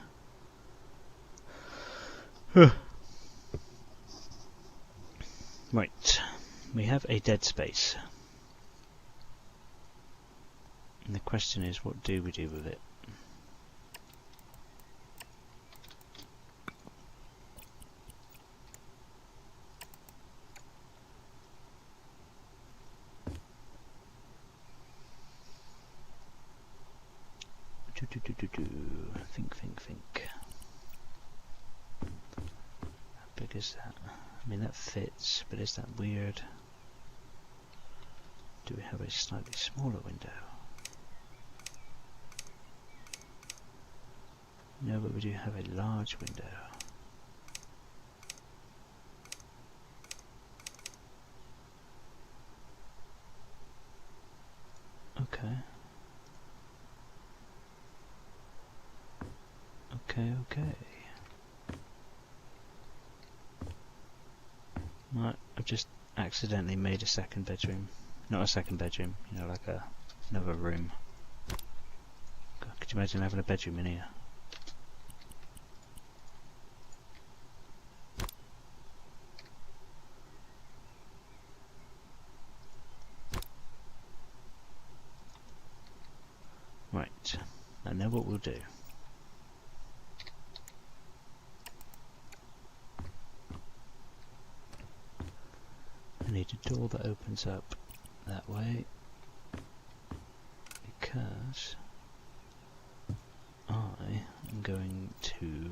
Right, we have a dead space. And the question is, what do we do with it? Think. How big is that? I mean, that fits, but is that weird? Do we have a slightly smaller window? No, but we do have a large window. Okay. Okay. Right, I've just accidentally made a second bedroom. Not a second bedroom, you know, like another room. God, could you imagine having a bedroom in here? Right, I know what we'll do. I need a door that opens up that way because I am going to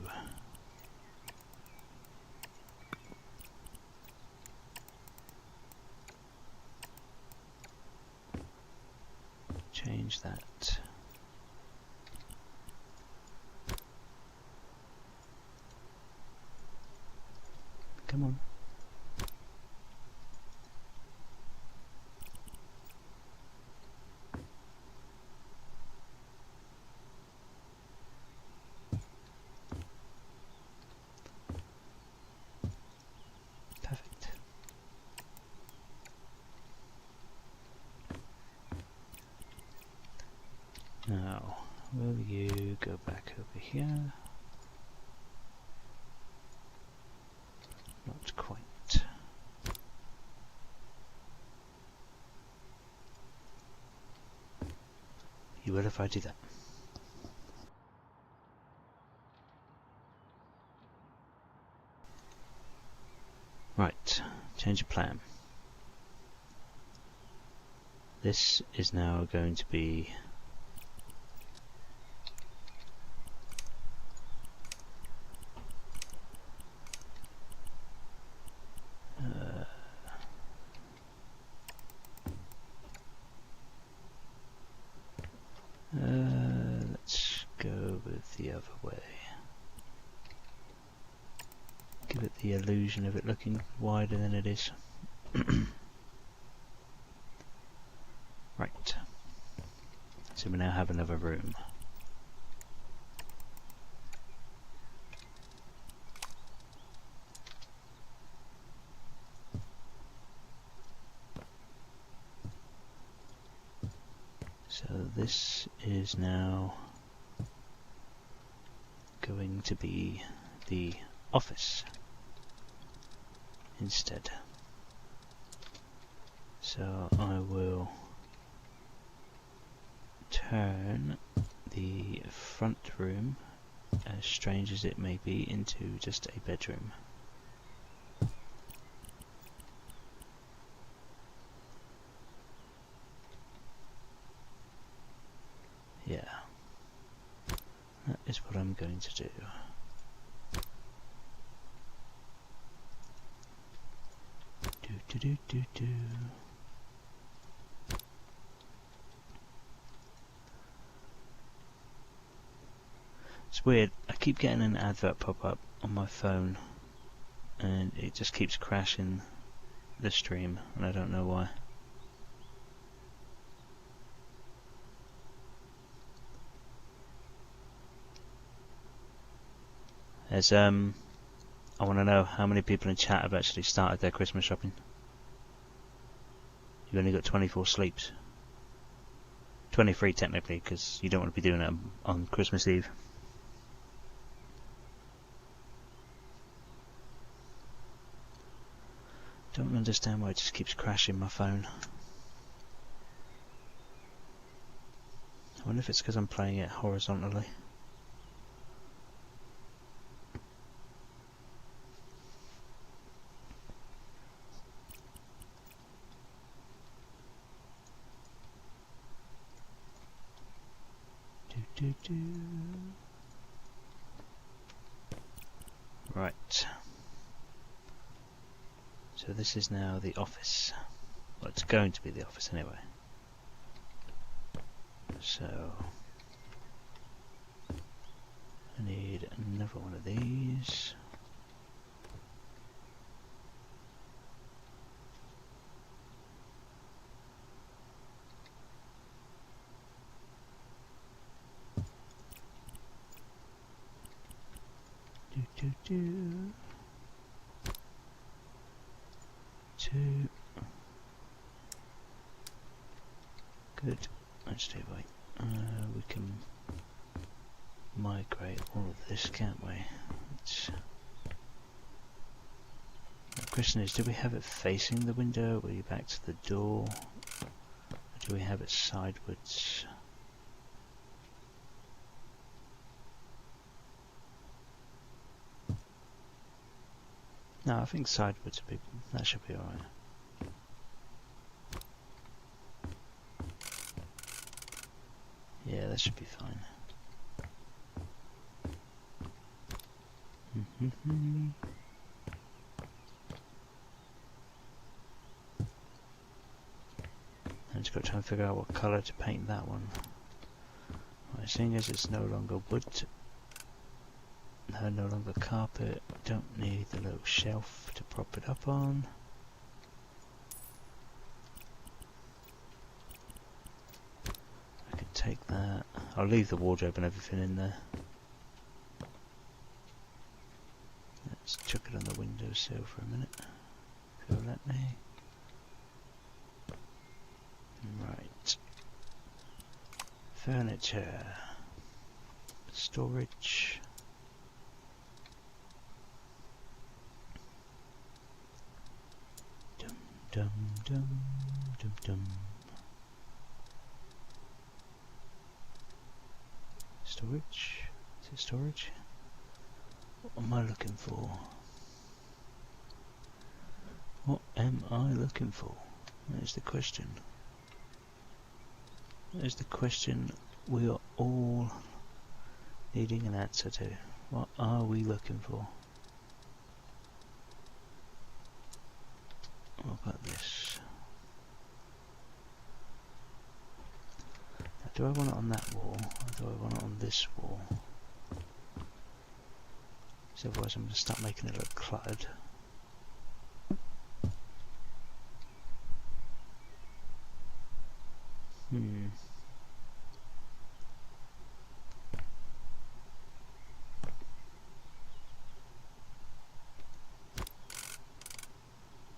change that. Come on. Perfect. Now, will you go back over here? Not quite. You will if I do that. Right, change of plan. This is now going to be let's go with the other way. Give it the illusion of it looking wider than it is. Right. So we now have another room. So this is now going to be the office instead. So I will turn the front room, as strange as it may be, into just a bedroom. Yeah, that is what I'm going to do. Do. It's weird, I keep getting an advert pop up on my phone and it just keeps crashing the stream and I don't know why. As I want to know how many people in chat have actually started their Christmas shopping. You've only got 24 sleeps. 23 technically, because you don't want to be doing it on Christmas Eve. Don't understand why it just keeps crashing my phone. I wonder if it's because I'm playing it horizontally. Right. So this is now the office. Well, it's going to be the office anyway. So I need another one of these. Two. Good. Actually, wait. We can migrate all of this, can't we? The question is, do we have it facing the window? Are you back to the door? Or do we have it sideways? No, I think sideways would be, that should be alright. Yeah, that should be fine. I just got to try and figure out what colour to paint that one. Right, seeing as it's no longer wood, no longer carpet, don't need the little shelf to prop it up on. I can take that. I'll leave the wardrobe and everything in there. Let's chuck it on the windowsill for a minute, if you'll let me. Right. Furniture. Storage. Dum dum dum dum. Storage? Is it storage? What am I looking for? What am I looking for? That is the question. That is the question we are all needing an answer to. What are we looking for? What about this? Now, do I want it on that wall, or do I want it on this wall? Because otherwise I'm going to start making it look cluttered.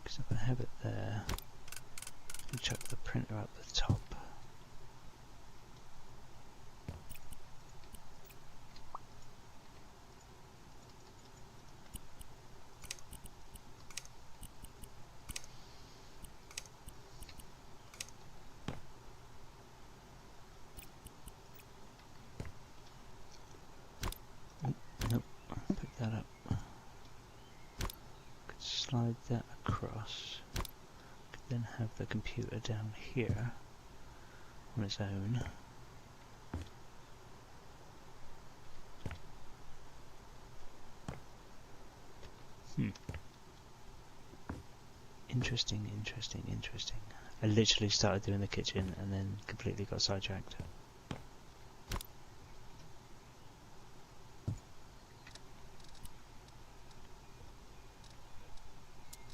Because if I have it there, I'll chuck the printer up the top. slide that across. Could then have the computer down here on its own. Interesting, interesting, interesting. I literally started doing the kitchen and then completely got sidetracked.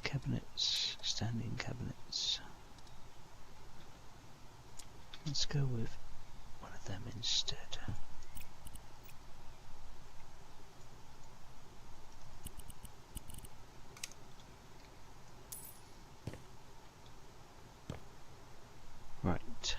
Cabinets, standing cabinets. Let's go with one of them instead. Right.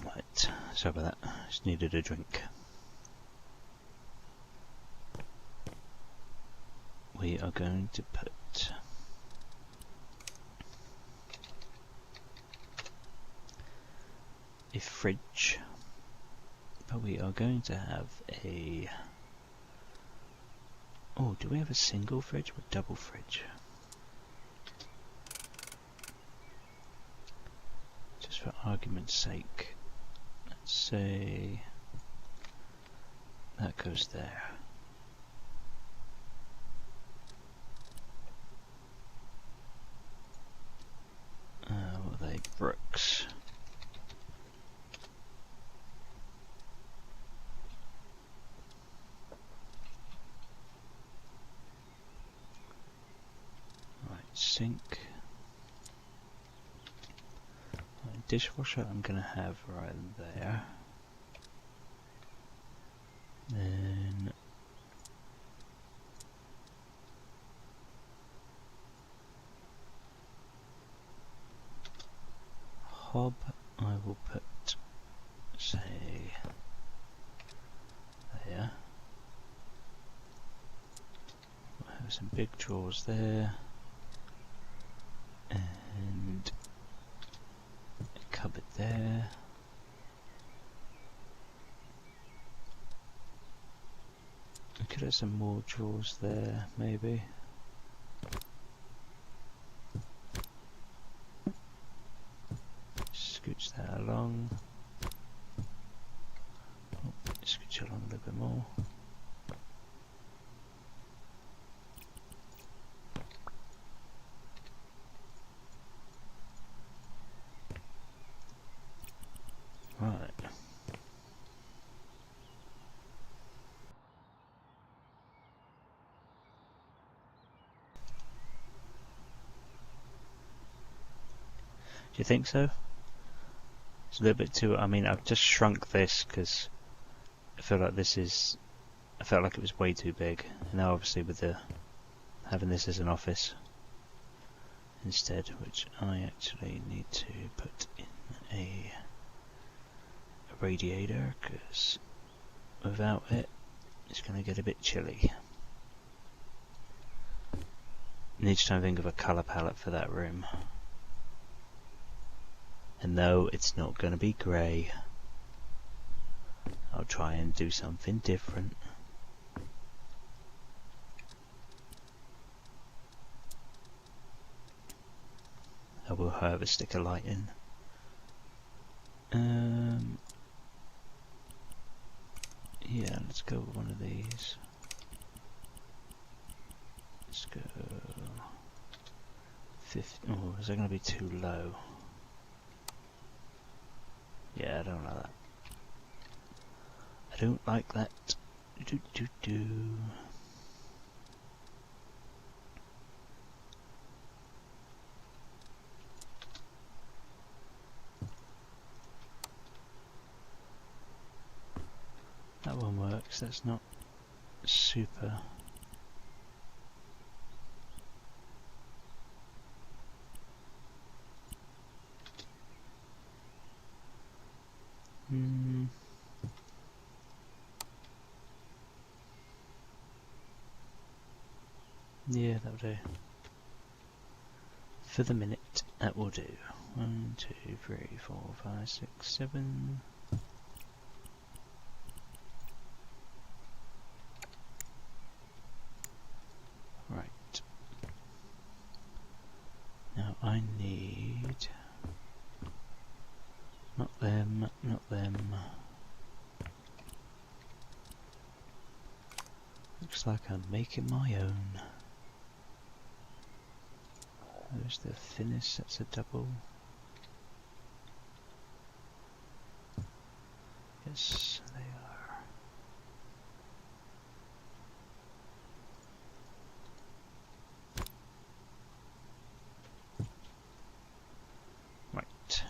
Right, sorry about that, just needed a drink. We are going to put a fridge, but we are going to have a... Oh, do we have a single fridge or a double fridge? Just for argument's sake, let's say that goes there. What are they? Bricks. Right, sink. Right, dishwasher I'm gonna have right there. Then hob I will put, say, there. We'll have some big drawers there, and a cupboard there. I could have some more drawers there, maybe. Scooch that along. Oh, scooch along a little bit more. Right. Do you think so? It's a little bit too... I mean, I've just shrunk this because I feel like this is... I felt like it was way too big. And now obviously with the having this as an office instead, which I actually need to put in a radiator because without it, it's going to get a bit chilly. Need to try and think of a colour palette for that room. And no, it's not going to be grey. I'll try and do something different. I will, however, stick a light in. Yeah, let's go with one of these. Let's go 50. Oh, is that going to be too low? I don't like that. I don't like that. Do do do. That one works. That's not super. Yeah, that'll do. For the minute, that will do. 1, 2, 3, 4, 5, 6, 7. Right. Now I need... Not them, not them. Looks like I'm making my own. There's the thinnest, that's a double. Yes, they are. Right.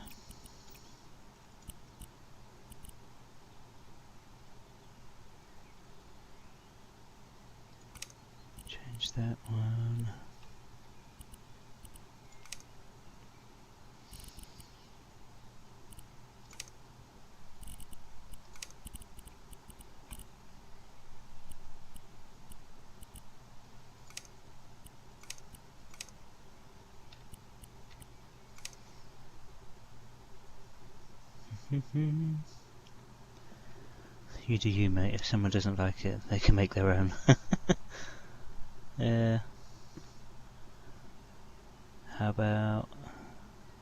Change that one. You do you, mate. If someone doesn't like it, they can make their own. How about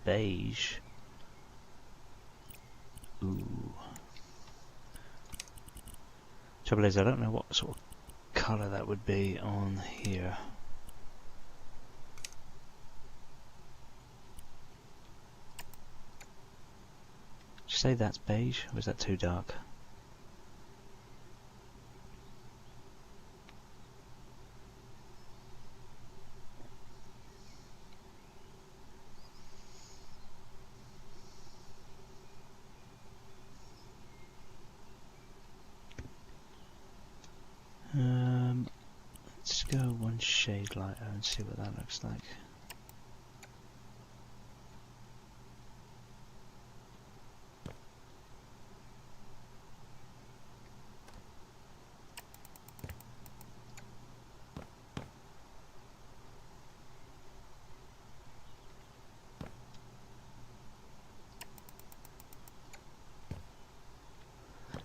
beige? Ooh. Trouble is, I don't know what sort of colour that would be on here. Did you say that's beige, or is that too dark? Let's go one shade lighter and see what that looks like.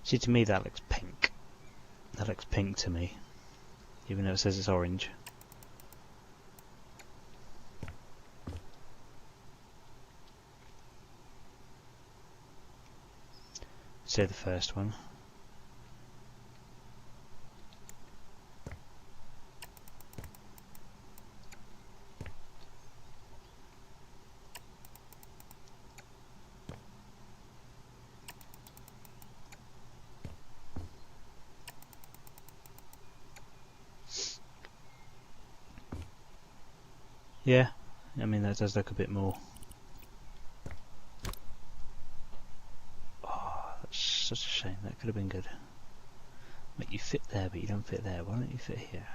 See, to me that looks pink. That looks pink to me, even though it says it's orange. Say the first one. Yeah, I mean that does look a bit more. Oh, that's such a shame. That could have been good. Make you fit there, but you don't fit there. Why don't you fit here?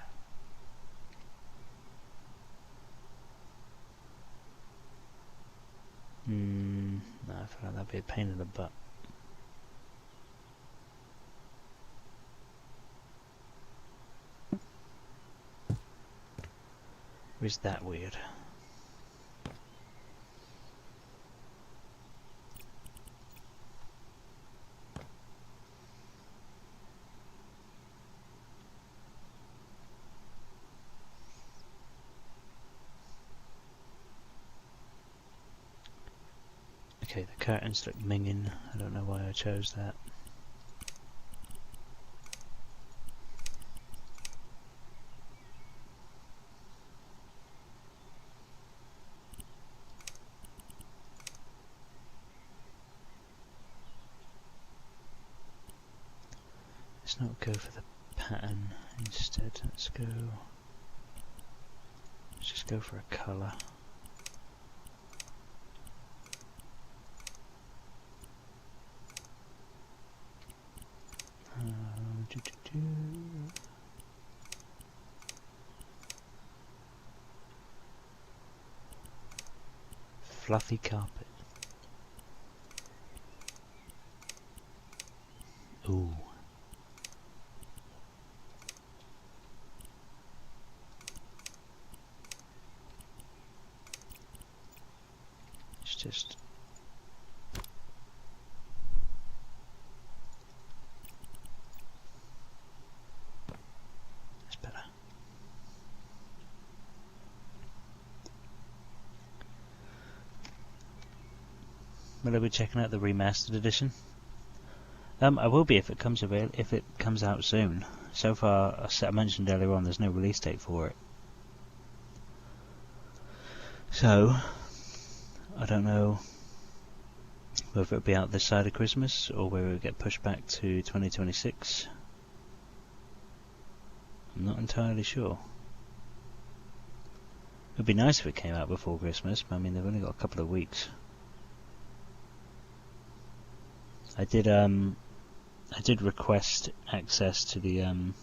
No, I feel like that'd be a pain in the butt. Or is that weird? Okay, the curtains look minging. I don't know why I chose that. Let's not go for the pattern instead. Let's just go for a colour. Fluffy carpet. Ooh. It's just it's better. Will I be checking out the remastered edition? I will be if it comes out soon. So far, I mentioned earlier on, there's no release date for it. So, I don't know whether it'll be out this side of Christmas or whether it'll get pushed back to 2026. I'm not entirely sure. It would be nice if it came out before Christmas, but I mean, they've only got a couple of weeks. I did request access to the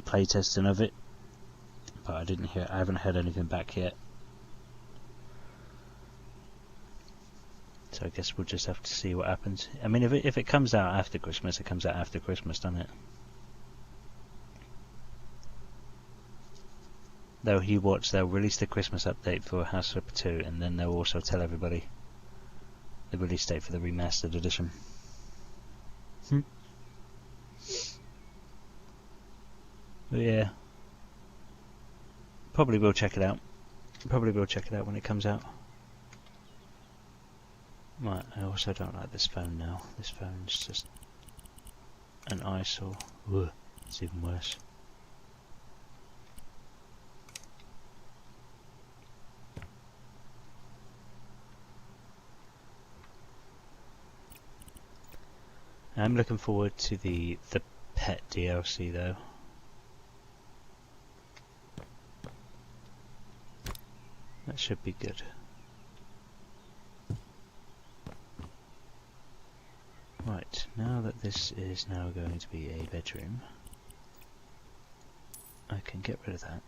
playtesting of it, but I haven't heard anything back yet. So I guess we'll just have to see what happens. I mean, if it comes out after Christmas, it comes out after Christmas, doesn't it? They'll release the Christmas update for House Flipper 2, and then they'll also tell everybody the release date for the remastered edition. But yeah, probably will check it out. Probably will check it out when it comes out. Right, I also don't like this phone now. This phone's just an eyesore. Ugh, it's even worse. I'm looking forward to the pet DLC though. That should be good. Right, now that this is now going to be a bedroom, I can get rid of that.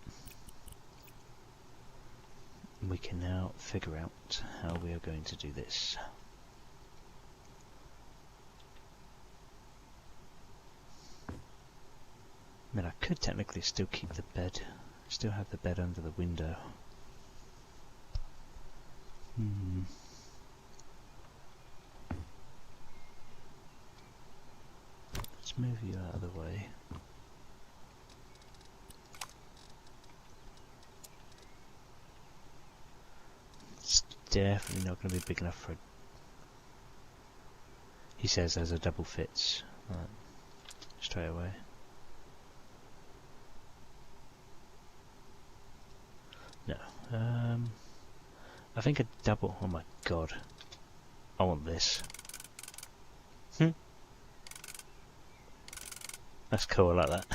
We can now figure out how we are going to do this. I mean, I could technically still keep the bed, still have the bed under the window. Let's move you out of the way. It's definitely not going to be big enough for it. He says there's a double fits. Right. Straight away. No. I think a double. Oh my god. I want this. That's cool, I like that.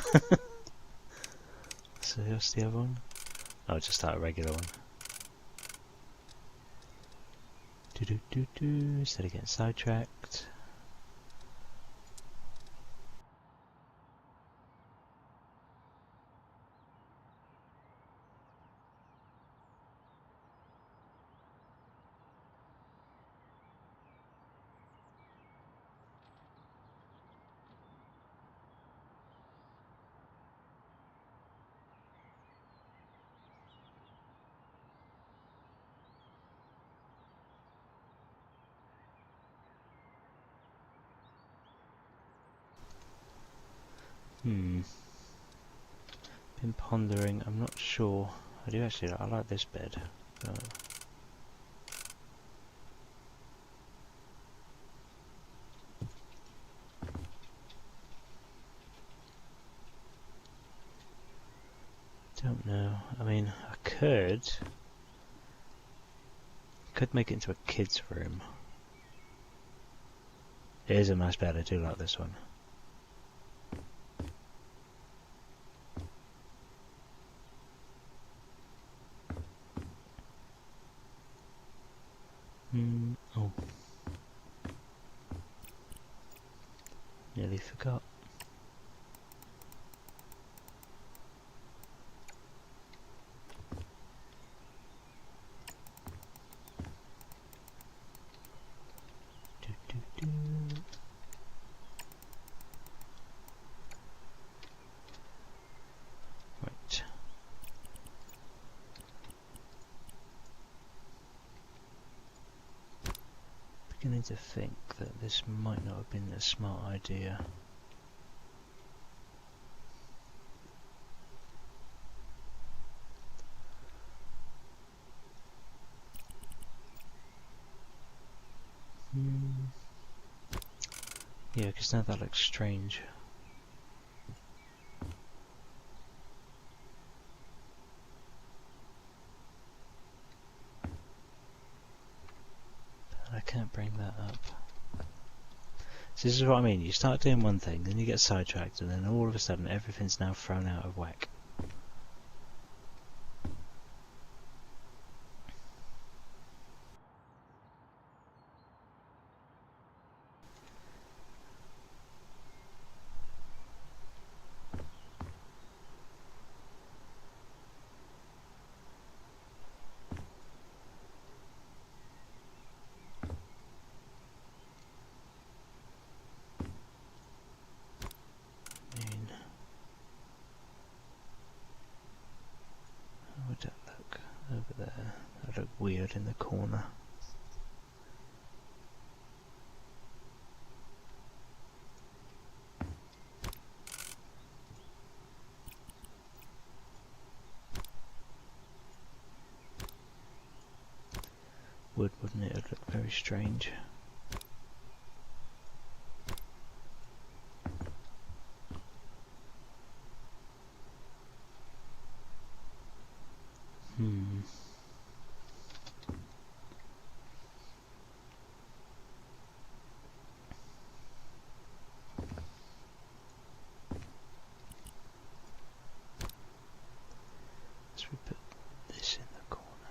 So what's the other one? Oh, just that regular one. Instead of getting sidetracked. Been pondering, I'm not sure. I do actually, I like this bed. Don't know. I mean, I could make it into a kid's room. It is a nice bed, I do like this one. Nearly forgot. Right. Beginning to think that this might not have been a smart idea. Yeah, because now that looks strange. I can't bring that up. So this is what I mean, you start doing one thing, then you get sidetracked, and then all of a sudden everything's now thrown out of whack. How would that look over there? That look weird in the corner. Wouldn't it? It would look very strange. Let's put this in the corner.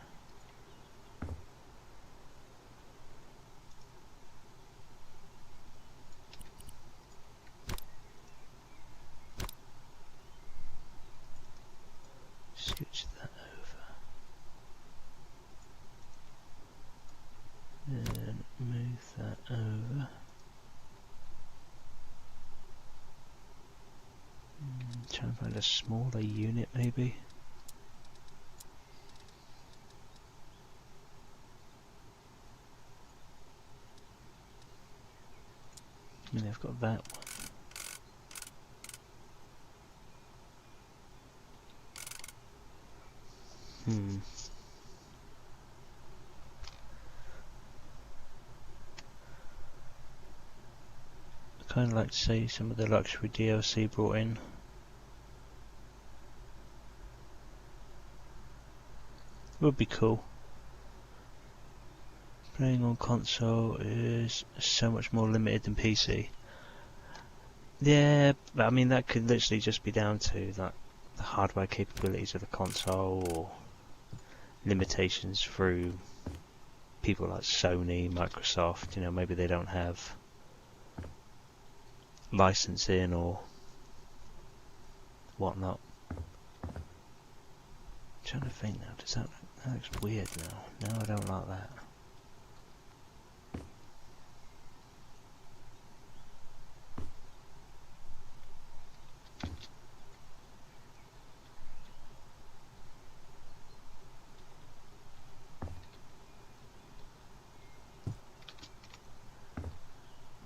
Scooch that over. Then move that over. Try and find a smaller unit maybe. I mean, I've got that one. I kind of like to see some of the luxury DLC brought in. Would be cool. Playing on console is so much more limited than PC. Yeah, but I mean that could literally just be down to like the hardware capabilities of the console, or limitations through people like Sony, Microsoft. You know, maybe they don't have licensing or whatnot. I'm trying to think now. Does that looks weird now? No, I don't like that.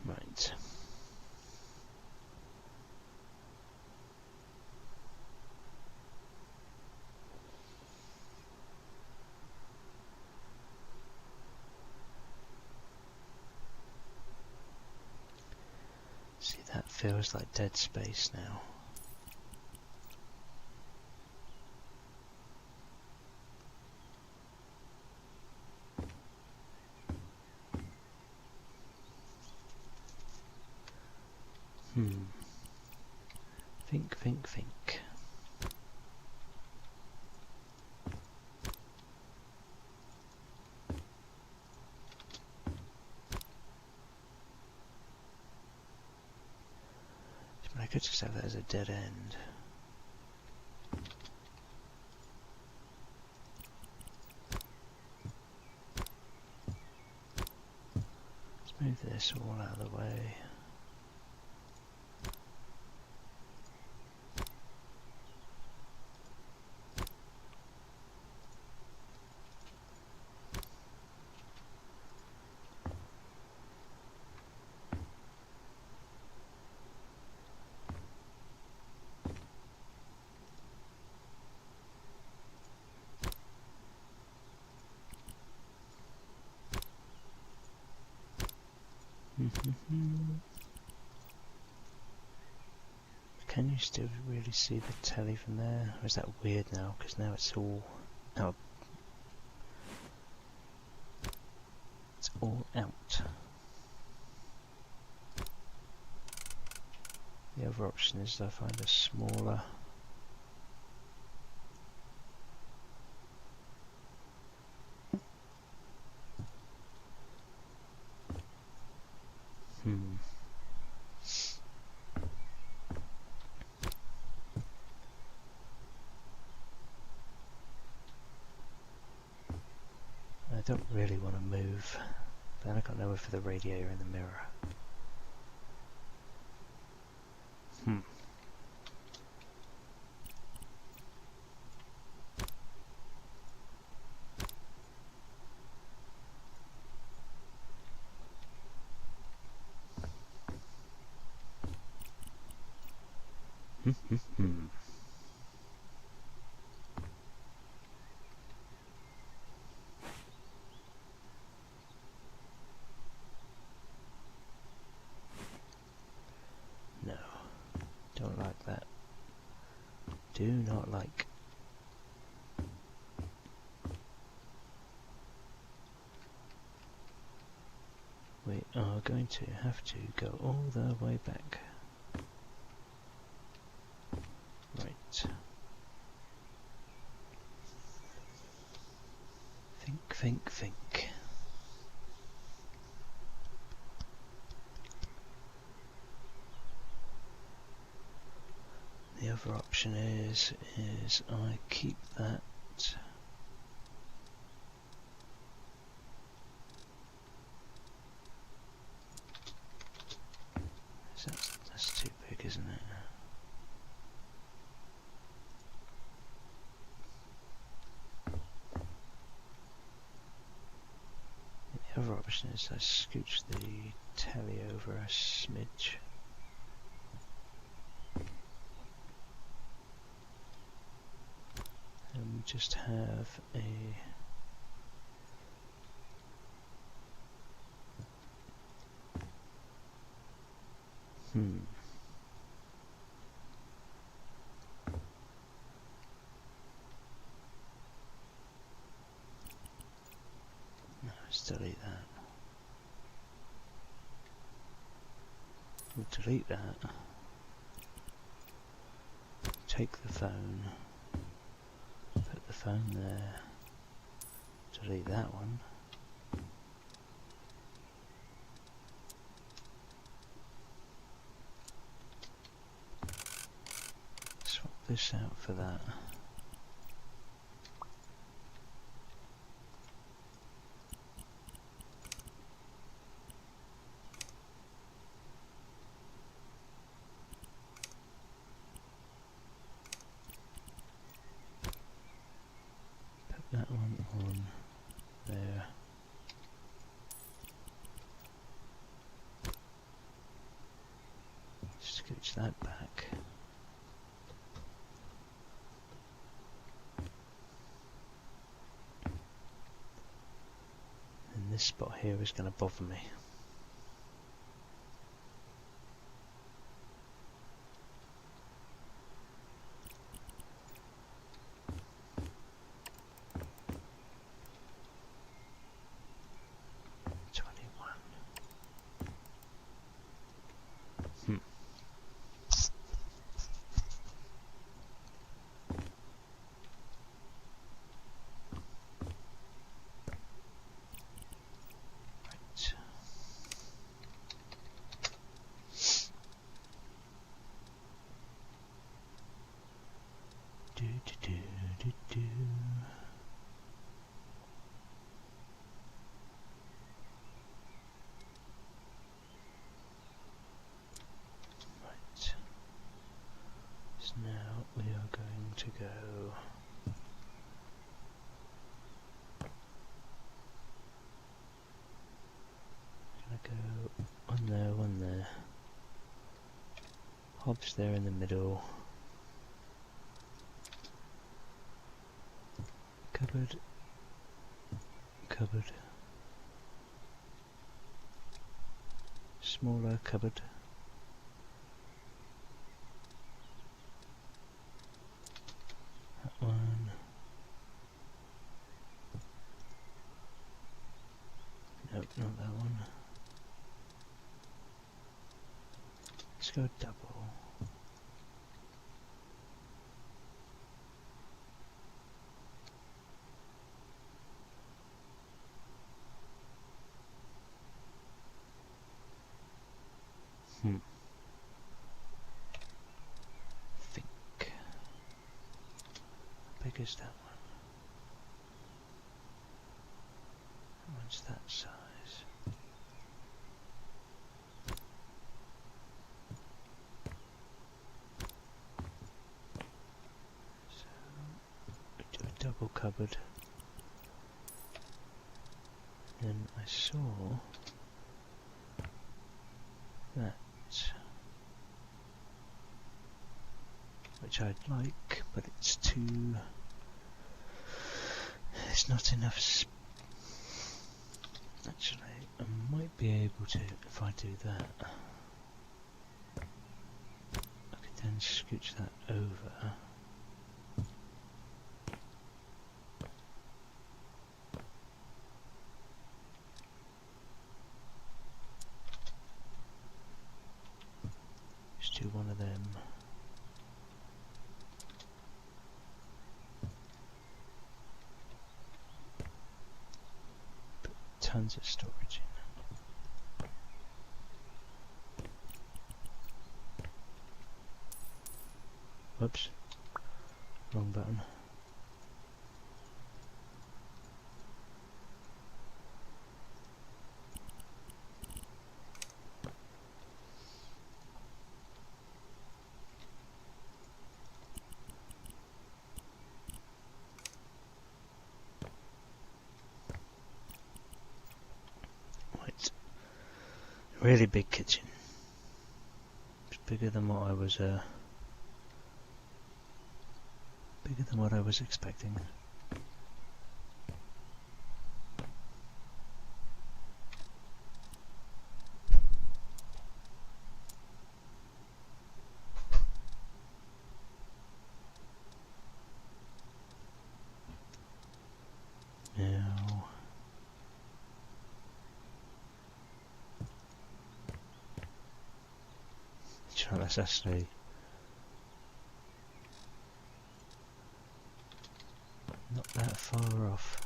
Right. See, that feels like dead space now. Think. I could just have that as a dead end. Let's move this all out of the way. Can you still really see the telly from there? Or is that weird now? Because now it's all out. It's all out. The other option is I find a smaller. I don't really want to move. Then I got nowhere for the radiator in the mirror. No, don't like that. Do not like. We are going to have to go all the way back. Right. Think. The other option is I keep that. That's too big, isn't it? The other option is I scooch the telly over a smidge. And we just have a No, let's delete that. We'll delete that. Take the phone. Put the phone there. Delete that one. Swap this out for that. That one on there. Scooch that back. And this spot here is going to bother me. to go. Gonna go one there. Hob's there in the middle. Cupboard. Cupboard. Smaller cupboard. That one. Nope, not that one. Let's go double. Think. How big is that one? That one's that size. So we do a double cupboard. Then I saw that, which I'd like, but it's too, there's not enough actually, I might be able to, if I do that, I could then scooch that over. Just do one of them. Put tons of storage in. Whoops. Wrong button. Really big kitchen. It's bigger than what I was expecting. Now that's actually not that far off.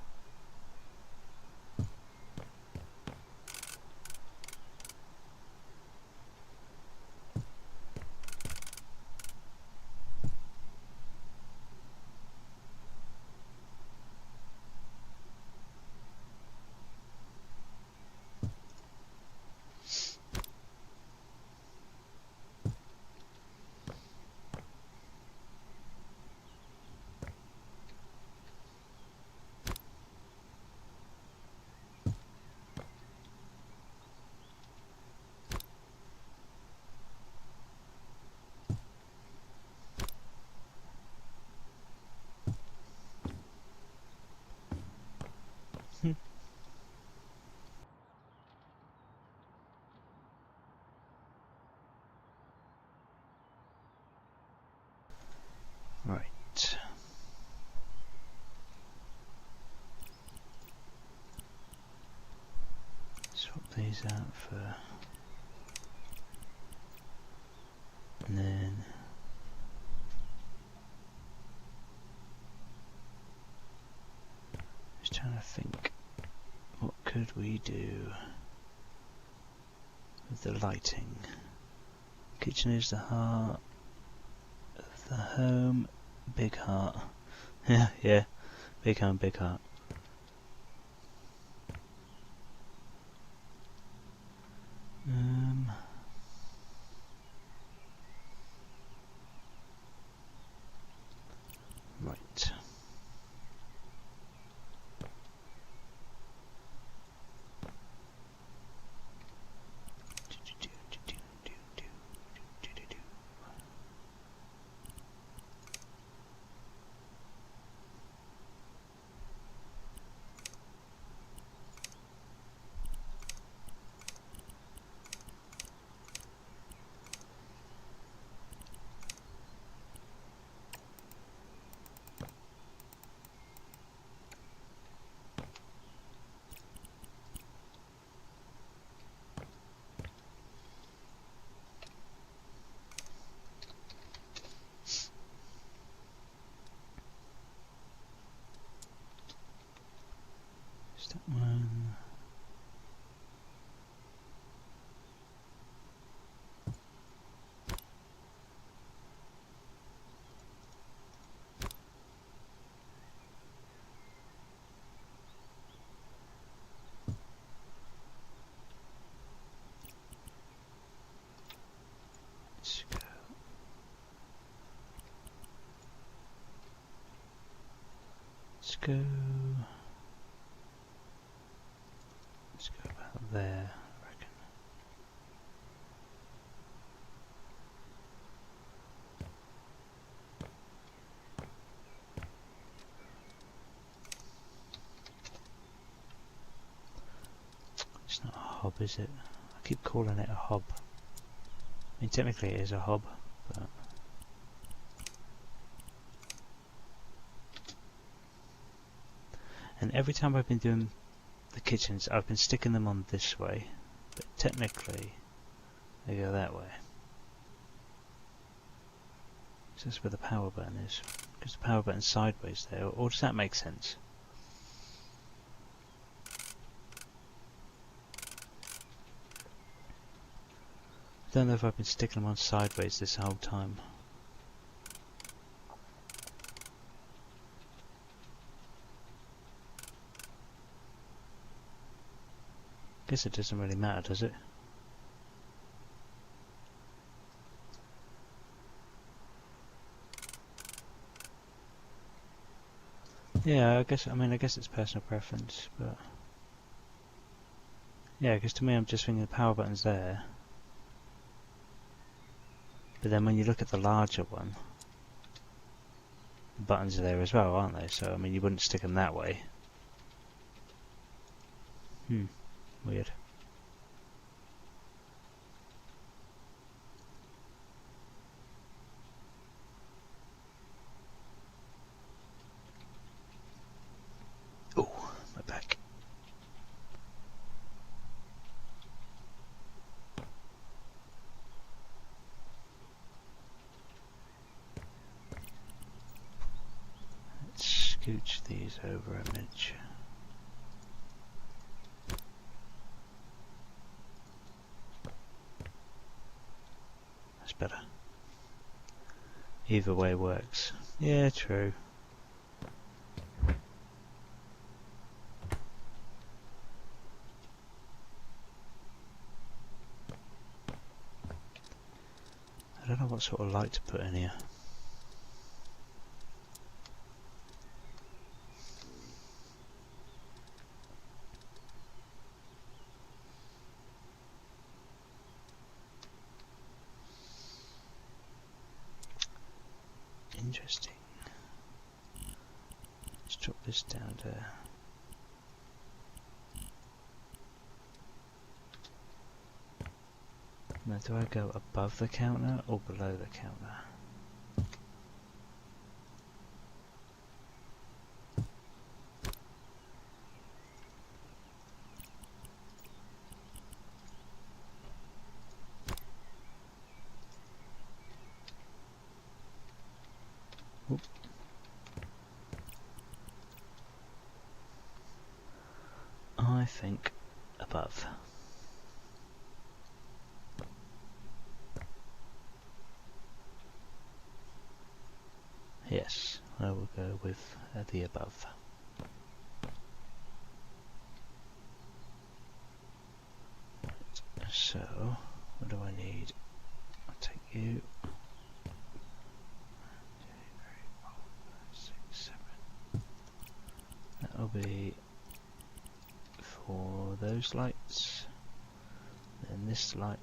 Right. Swap these out for, and then just trying to think, what could we do with the lighting? Kitchen is the heart of the home. Big heart. Yeah. Big home, big heart. go. Let's go about there, I reckon. It's not a hob, is it? I keep calling it a hob. I mean, technically it is a hob, but... And every time I've been doing the kitchens, I've been sticking them on this way, but technically they go that way. So that's where the power button is, because the power button's sideways there, or does that make sense? I don't know if I've been sticking them on sideways this whole time. Guess it doesn't really matter, does it? Yeah, I guess it's personal preference, but yeah, because to me I'm just thinking the power button's there. But then when you look at the larger one, the buttons are there as well, aren't they? So I mean, you wouldn't stick them that way. Weird. Oh, my back. Let's scooch these over a midge. Better. Either way works. Yeah, true. I don't know what sort of light to put in here. Interesting. Let's drop this down there. Now, do I go above the counter or below the counter? Oop. I think above. Yes, I will go with the above. Right, so, what do I need? I'll take you. 1, 2, 3, 4, 5, 6, 7. That'll be for those lights. Then this light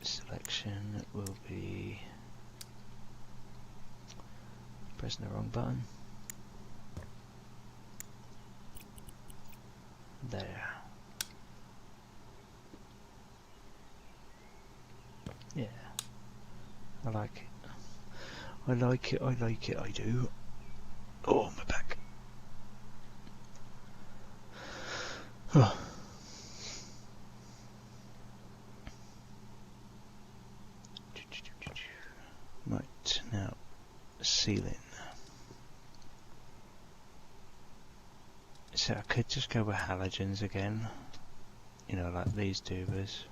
selection will be pressing the wrong button. There. Yeah. I like it. I like it, I like it, I do. Oh, my back. Oh. Right, now, ceiling. So I could just go with halogens again, you know, like these tubers.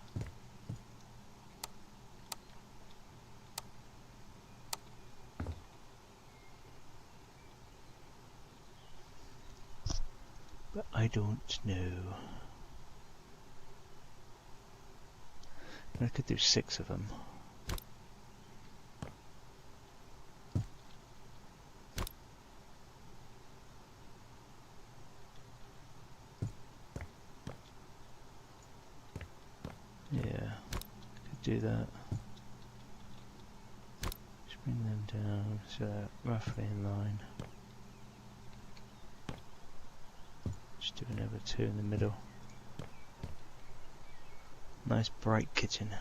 But I don't know. I could do 6 of them. do that. Just bring them down so they're roughly in line. Just do another 2 in the middle. Nice bright kitchen.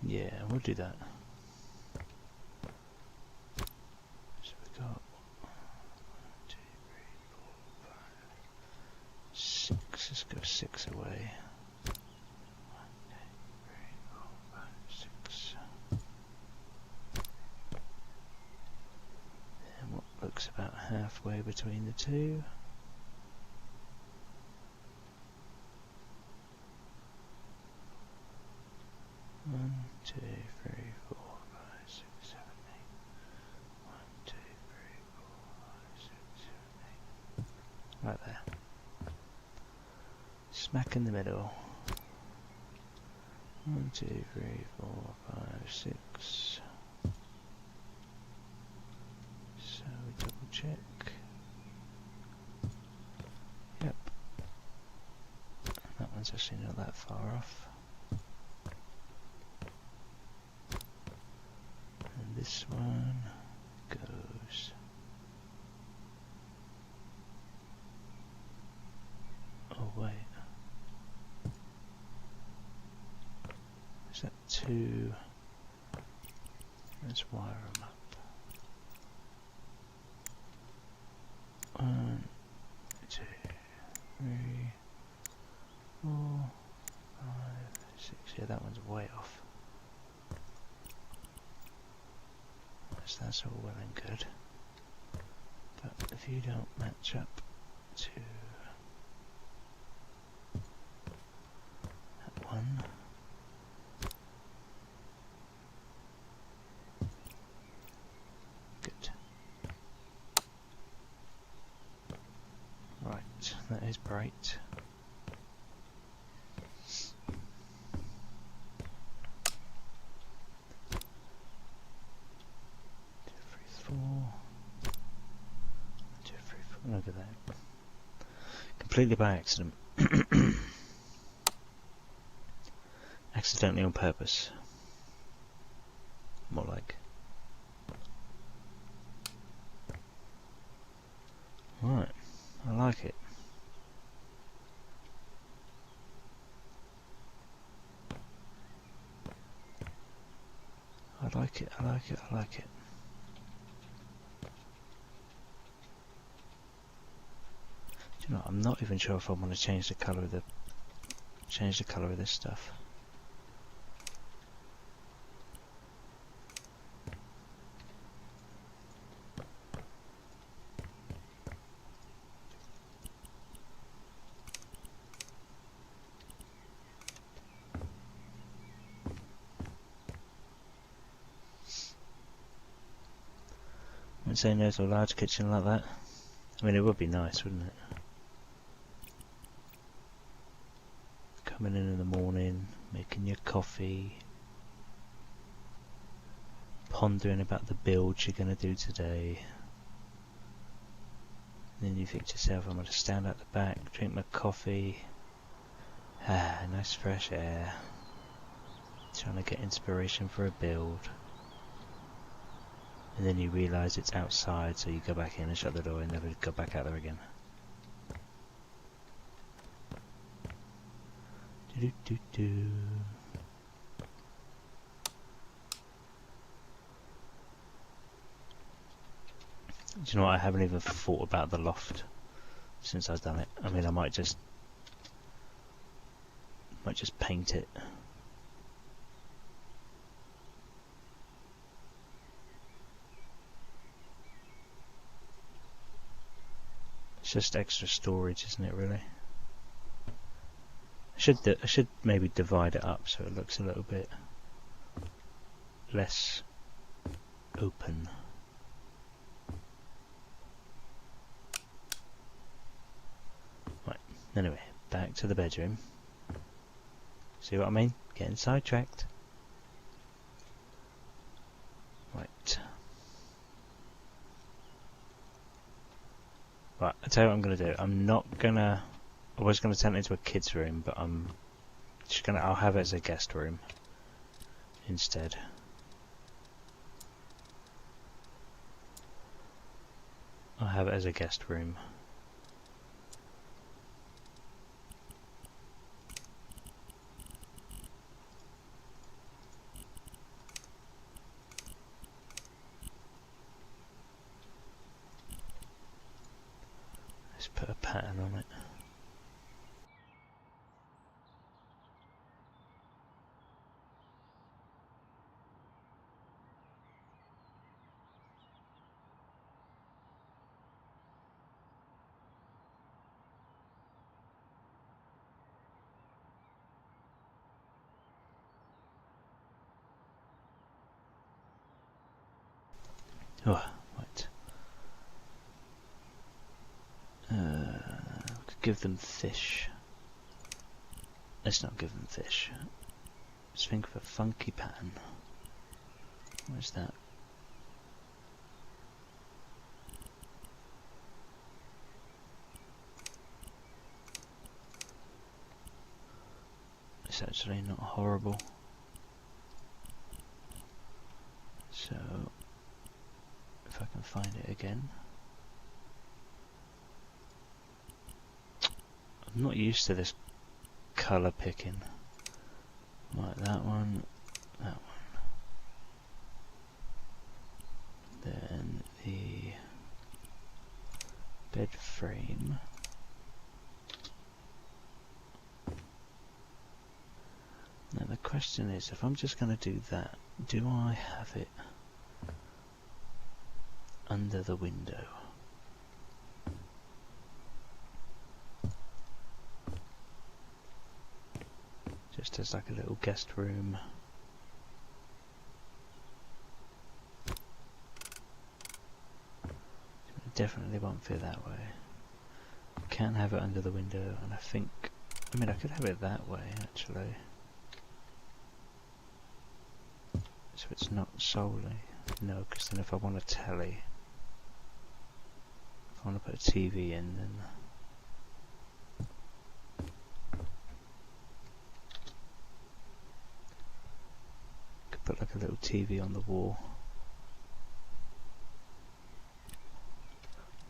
Yeah, we'll do that. So we got 1, 2, 3, 4, 5, 6. Let's go 6 away. 1, 2, 3, 4, 5, 6. And what looks about halfway between the two. One, 2, 3, 4, 5, 6, 7, 8. 1, 2, 3, 4, 5, 6, 7, 8. Right there. Smack in the middle. 1, 2, 3, 4, 5, 6. So we double check. Yep. That one's actually not that far off. And this one goes. Oh wait. Is that 2? Let's wire them up. 1, 2, 3, 4, 5, 6. Yeah, that one's way off. So that's all well and good. But if you don't match up to that one, good. Right, that is bright. 2, 3, 4. 2, 3, 4. Look at that. Completely by accident. Accidentally on purpose. More like. Right, I like it. I like it, I like it, I like it. Do you know, I'm not even sure if I want to change the colour of this stuff. I wouldn't say no to a large kitchen like that. I mean, it would be nice, wouldn't it? Coming in the morning, making your coffee, pondering about the build you're going to do today. And then you think to yourself, I'm going to stand at the back, drink my coffee. Ah, nice fresh air. Trying to get inspiration for a build. And then you realise it's outside, so you go back in and shut the door and never go back out there again. Do do do. Do you know what? I haven't even thought about the loft since I've done it. I mean, I might just paint it. It's just extra storage, isn't it? Really. I should maybe divide it up so it looks a little bit less open. Right, anyway, back to the bedroom. See what I mean? Getting sidetracked. Right. Right, I'll tell you what I'm going to do. I'm not going to... I was going to turn it into a kid's room, but I'm just going to... I'll have it as a guest room instead. I'll have it as a guest room. Let's put a pattern on it. Oh, right. We could give them fish. Let's not give them fish. Let's think of a funky pattern. Where's that? It's actually not horrible. So, if I can find it again. I'm not used to this colour picking. Right, that one, that one. Then the bed frame. Now the question is, if I'm just going to do that, do I have it under the window? Just as like a little guest room. Definitely won't fit that way. Can have it under the window, and I think, I mean, I could have it that way actually. So it's not solely, no, because then if I want a telly, if I want to put a TV in, then could put like a little TV on the wall.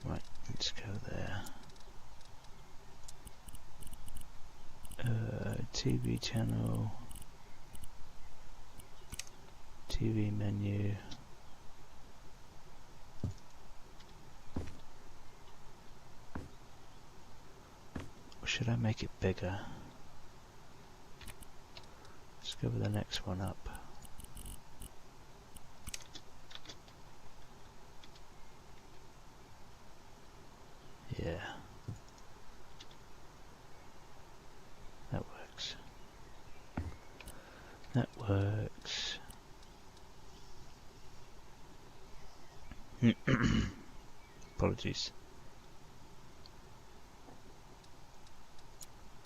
Right, let's go there. TV channel, TV menu. Or should I make it bigger? Let's go with the next one up. Yeah. That works. That works. Apologies.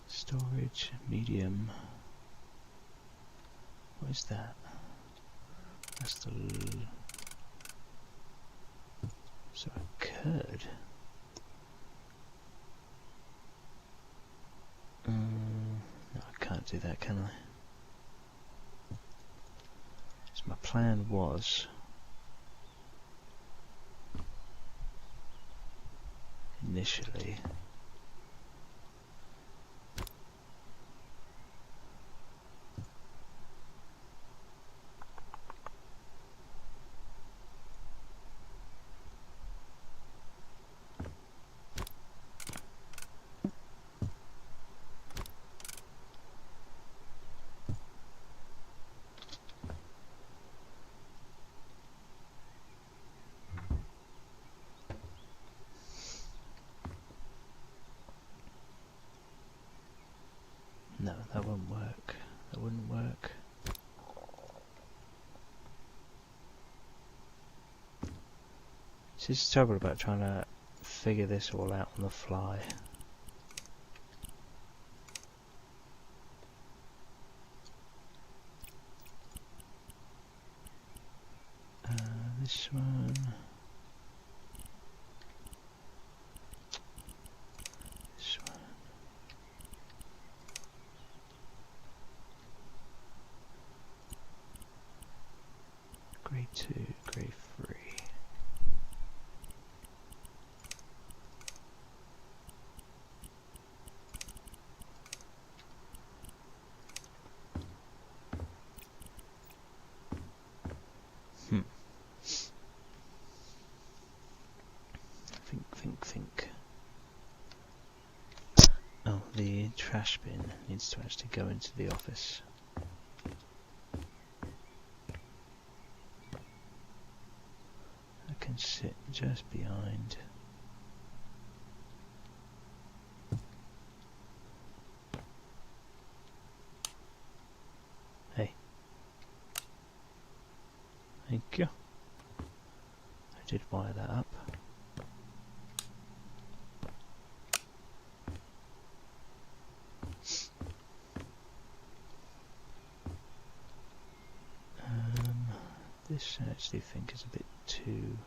Storage, medium. What is that? That's the... So a curd. No, I can't do that, can I? So my plan was initially no, that wouldn't work. That wouldn't work. This is the trouble about trying to figure this all out on the fly. This one. This one. Grade 2, grade 3. Think. Oh, the trash bin needs to actually go into the office. I can sit just behind. Hey. Thank you. I did wire that up. This I actually think is a bit too...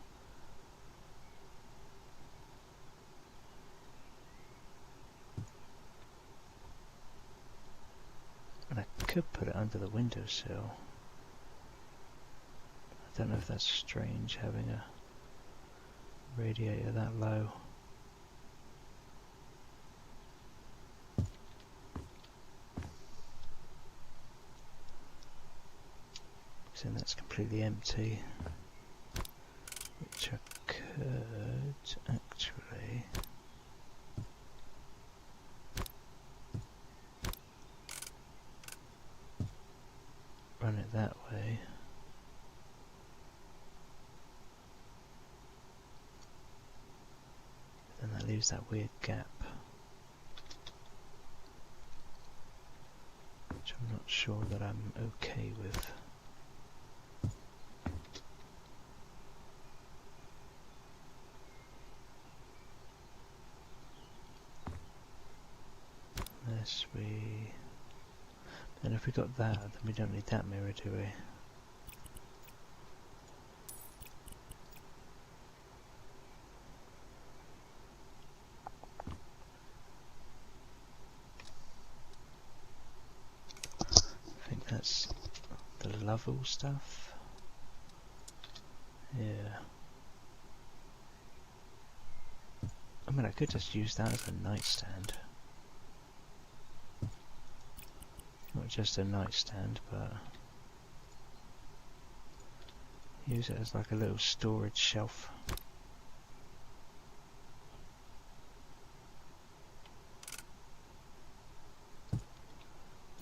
And I could put it under the windowsill. I don't know if that's strange having a radiator that low. And that's completely empty, which I could actually run it that way. Then that leaves that weird gap, which I'm not sure that I'm okay with. And if we got that, then we don't need that mirror, do we? I think that's the level stuff. Yeah. I mean, I could just use that as a nightstand. Not just a nightstand, but use it as like a little storage shelf.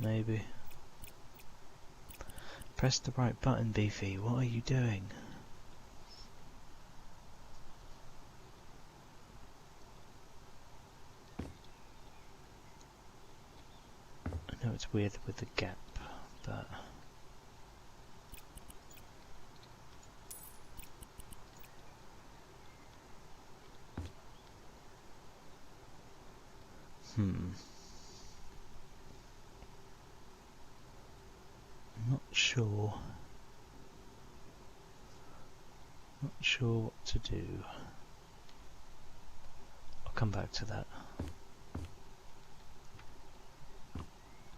Maybe. Press the right button, Beefy. What are you doing? I know it's weird with the gap, but I'm not sure. Not sure what to do. I'll come back to that.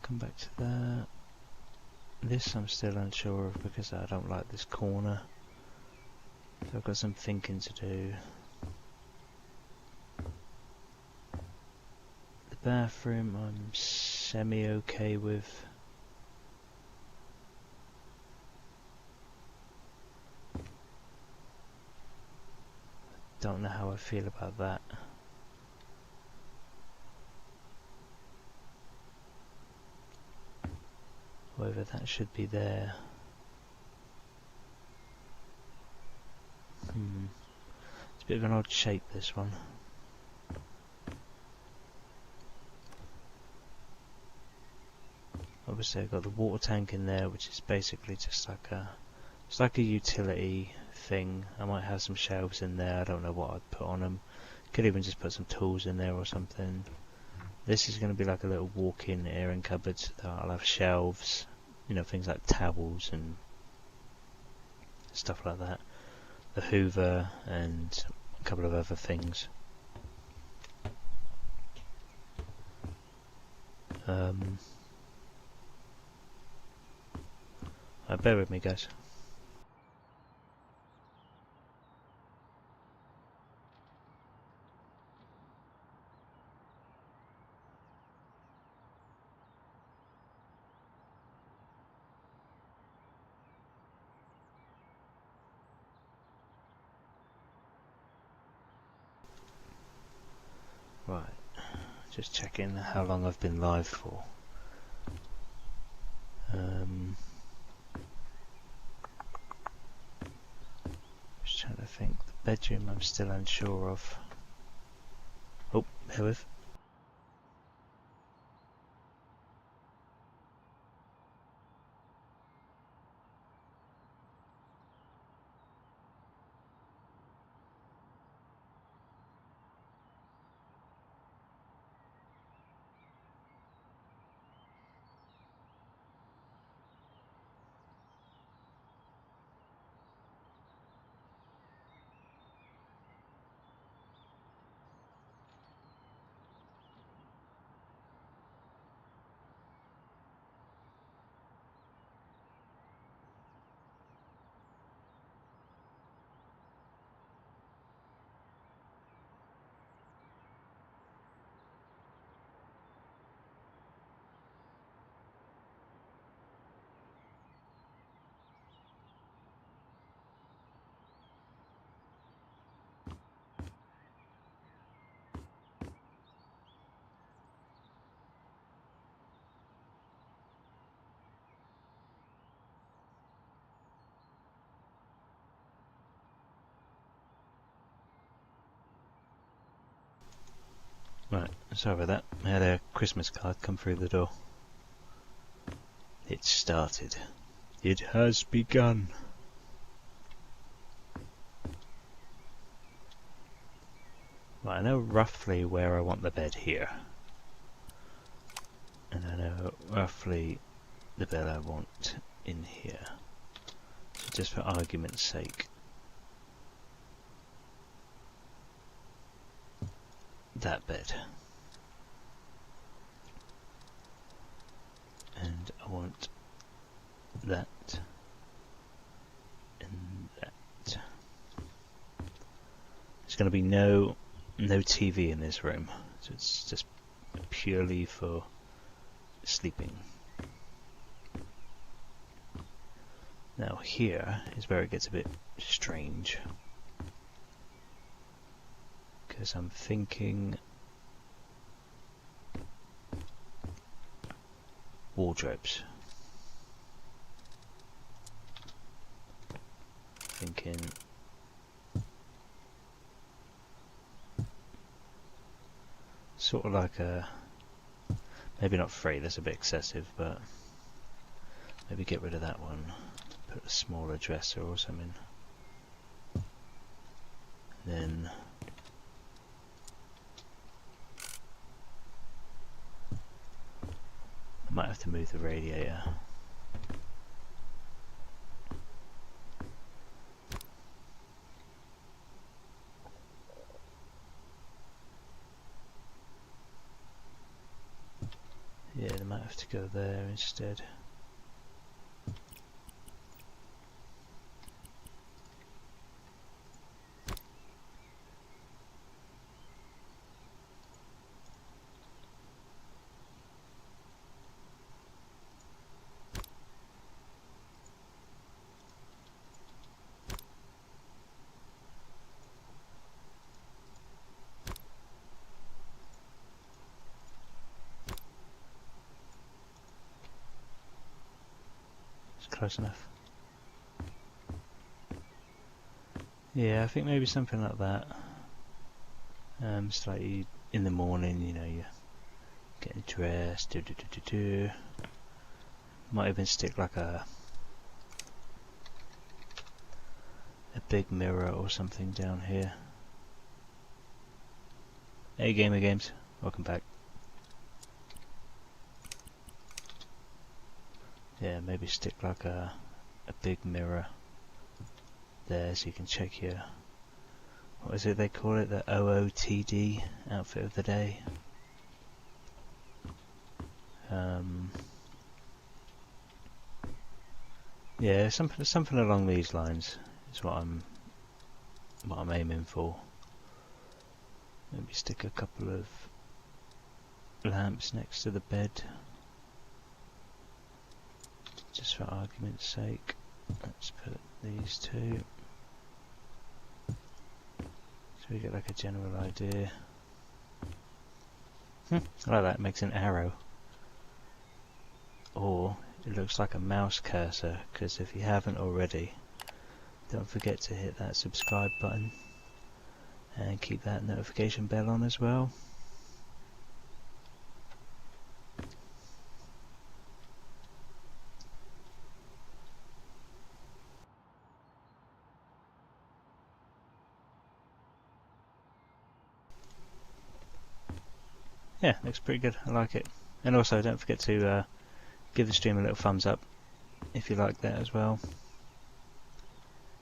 Come back to that. This I'm still unsure of because I don't like this corner. So I've got some thinking to do. The bathroom I'm semi-okay with. Don't know how I feel about that. However, that should be there. It's a bit of an odd shape, this one. Obviously I've got the water tank in there, which is basically just like a, it's like a utility thing. I might have some shelves in there, I don't know what I'd put on them. Could even just put some tools in there or something. This is going to be like a little walk-in airing cupboard, so I'll have shelves, you know, things like towels and stuff like that. the Hoover and a couple of other things. Bear with me, guys. Right, just checking how long I've been live for. Just trying to think. The bedroom I'm still unsure of. Oh, bear with. Right, sorry about that. I had a Christmas card come through the door. It started. It has begun. Right, I know roughly where I want the bed here. And I know roughly the bed I want in here. So just for argument's sake, that bed. And I want that and that. There's going to be no TV in this room, so it's just purely for sleeping. Now here is where it gets a bit strange, because I'm thinking wardrobes. Thinking sort of like a, maybe not 3, that's a bit excessive, but maybe get rid of that one, put a smaller dresser or something. Then I might have to move the radiator. Yeah, I might have to go there instead. Close enough. Yeah, I think maybe something like that. Slightly in the morning, you know, you're getting dressed, Might even stick like a big mirror or something down here. Hey Gamer Games, welcome back. Yeah, maybe stick like a big mirror there, so you can check your, what is it they call it, the OOTD, outfit of the day. Yeah, something along these lines is what I'm aiming for. Maybe stick a couple of lamps next to the bed, just for argument's sake. Let's put these two, so we get like a general idea. I like that, it makes an arrow. Or it looks like a mouse cursor, because if you haven't already, don't forget to hit that subscribe button and keep that notification bell on as well. Yeah, looks pretty good, I like it. And also don't forget to give the stream a little thumbs up if you like that as well.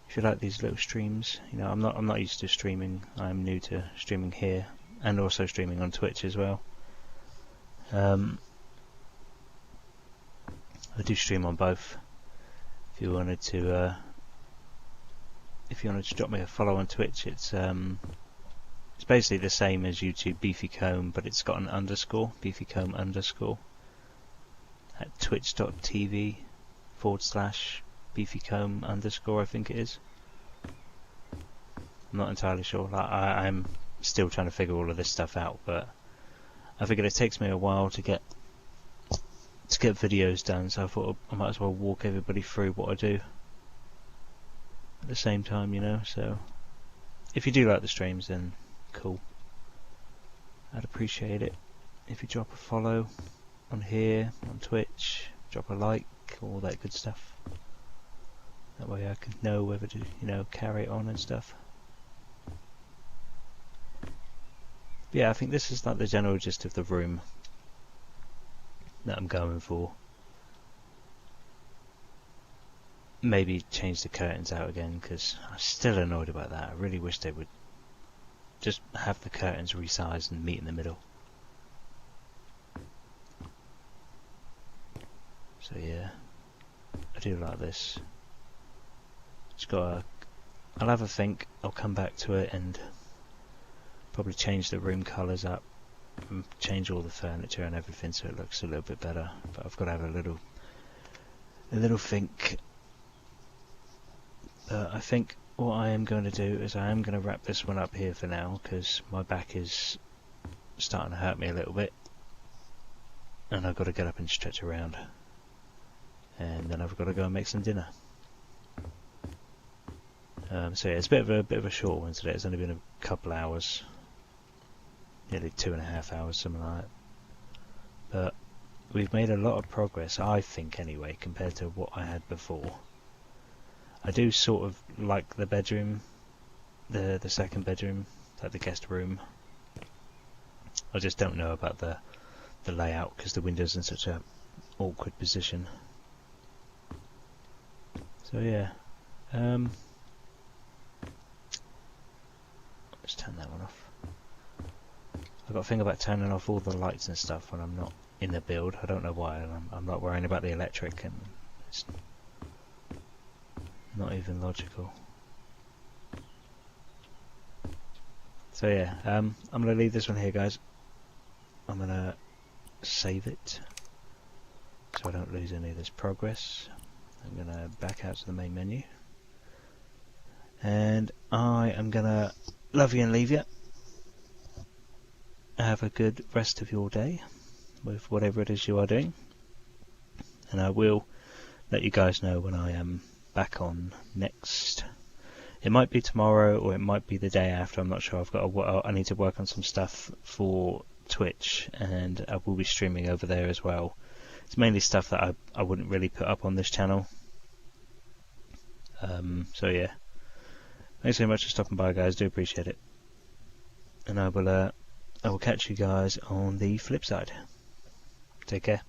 If you like these little streams, you know, I'm not used to streaming. I'm new to streaming here, and also streaming on Twitch as well. I do stream on both. If you wanted to drop me a follow on Twitch, it's basically the same as YouTube BeefyComb, but it's got an underscore, BeefyComb underscore, at twitch.tv/BeefyComb underscore, I think it is. I'm not entirely sure. I'm still trying to figure all of this stuff out, but I figured it takes me a while to get videos done, so I thought I might as well walk everybody through what I do at the same time, you know. So if you do like the streams, then cool. I'd appreciate it if you drop a follow on here, on Twitch, drop a like, all that good stuff. That way I can know whether to, you know, carry it on and stuff. But yeah, I think this is like the general gist of the room that I'm going for. Maybe change the curtains out again, because I'm still annoyed about that. I really wish they would just have the curtains resized and meet in the middle. So yeah, I do like this. I'll have a think, I'll come back to it and probably change the room colours up and change all the furniture and everything so it looks a little bit better, but I've got to have a little think. I think what I am going to do is I am going to wrap this one up here for now, because my back is starting to hurt me a little bit and I've got to get up and stretch around, and then I've got to go and make some dinner. So yeah, it's a bit of a short one today. It's only been a couple hours, nearly 2.5 hours, something like that. But we've made a lot of progress, I think anyway, compared to what I had before. I do sort of like the bedroom, the second bedroom, like the guest room. I just don't know about the layout, because the window's in such a awkward position. So yeah, let's turn that one off. I've got a thing about turning off all the lights and stuff when I'm not in the build. I don't know why. I'm not worrying about the electric, and it's not even logical. So yeah, I'm going to leave this one here, guys. I'm going to save it so I don't lose any of this progress. I'm going to back out to the main menu, and I am going to love you and leave you. Have a good rest of your day with whatever it is you are doing, and I will let you guys know when I am back on next. It might be tomorrow or it might be the day after, I'm not sure. I need to work on some stuff for Twitch, and I will be streaming over there as well. It's mainly stuff that I wouldn't really put up on this channel. So yeah, thanks very much for stopping by, guys. Do appreciate it, and I will catch you guys on the flip side. Take care.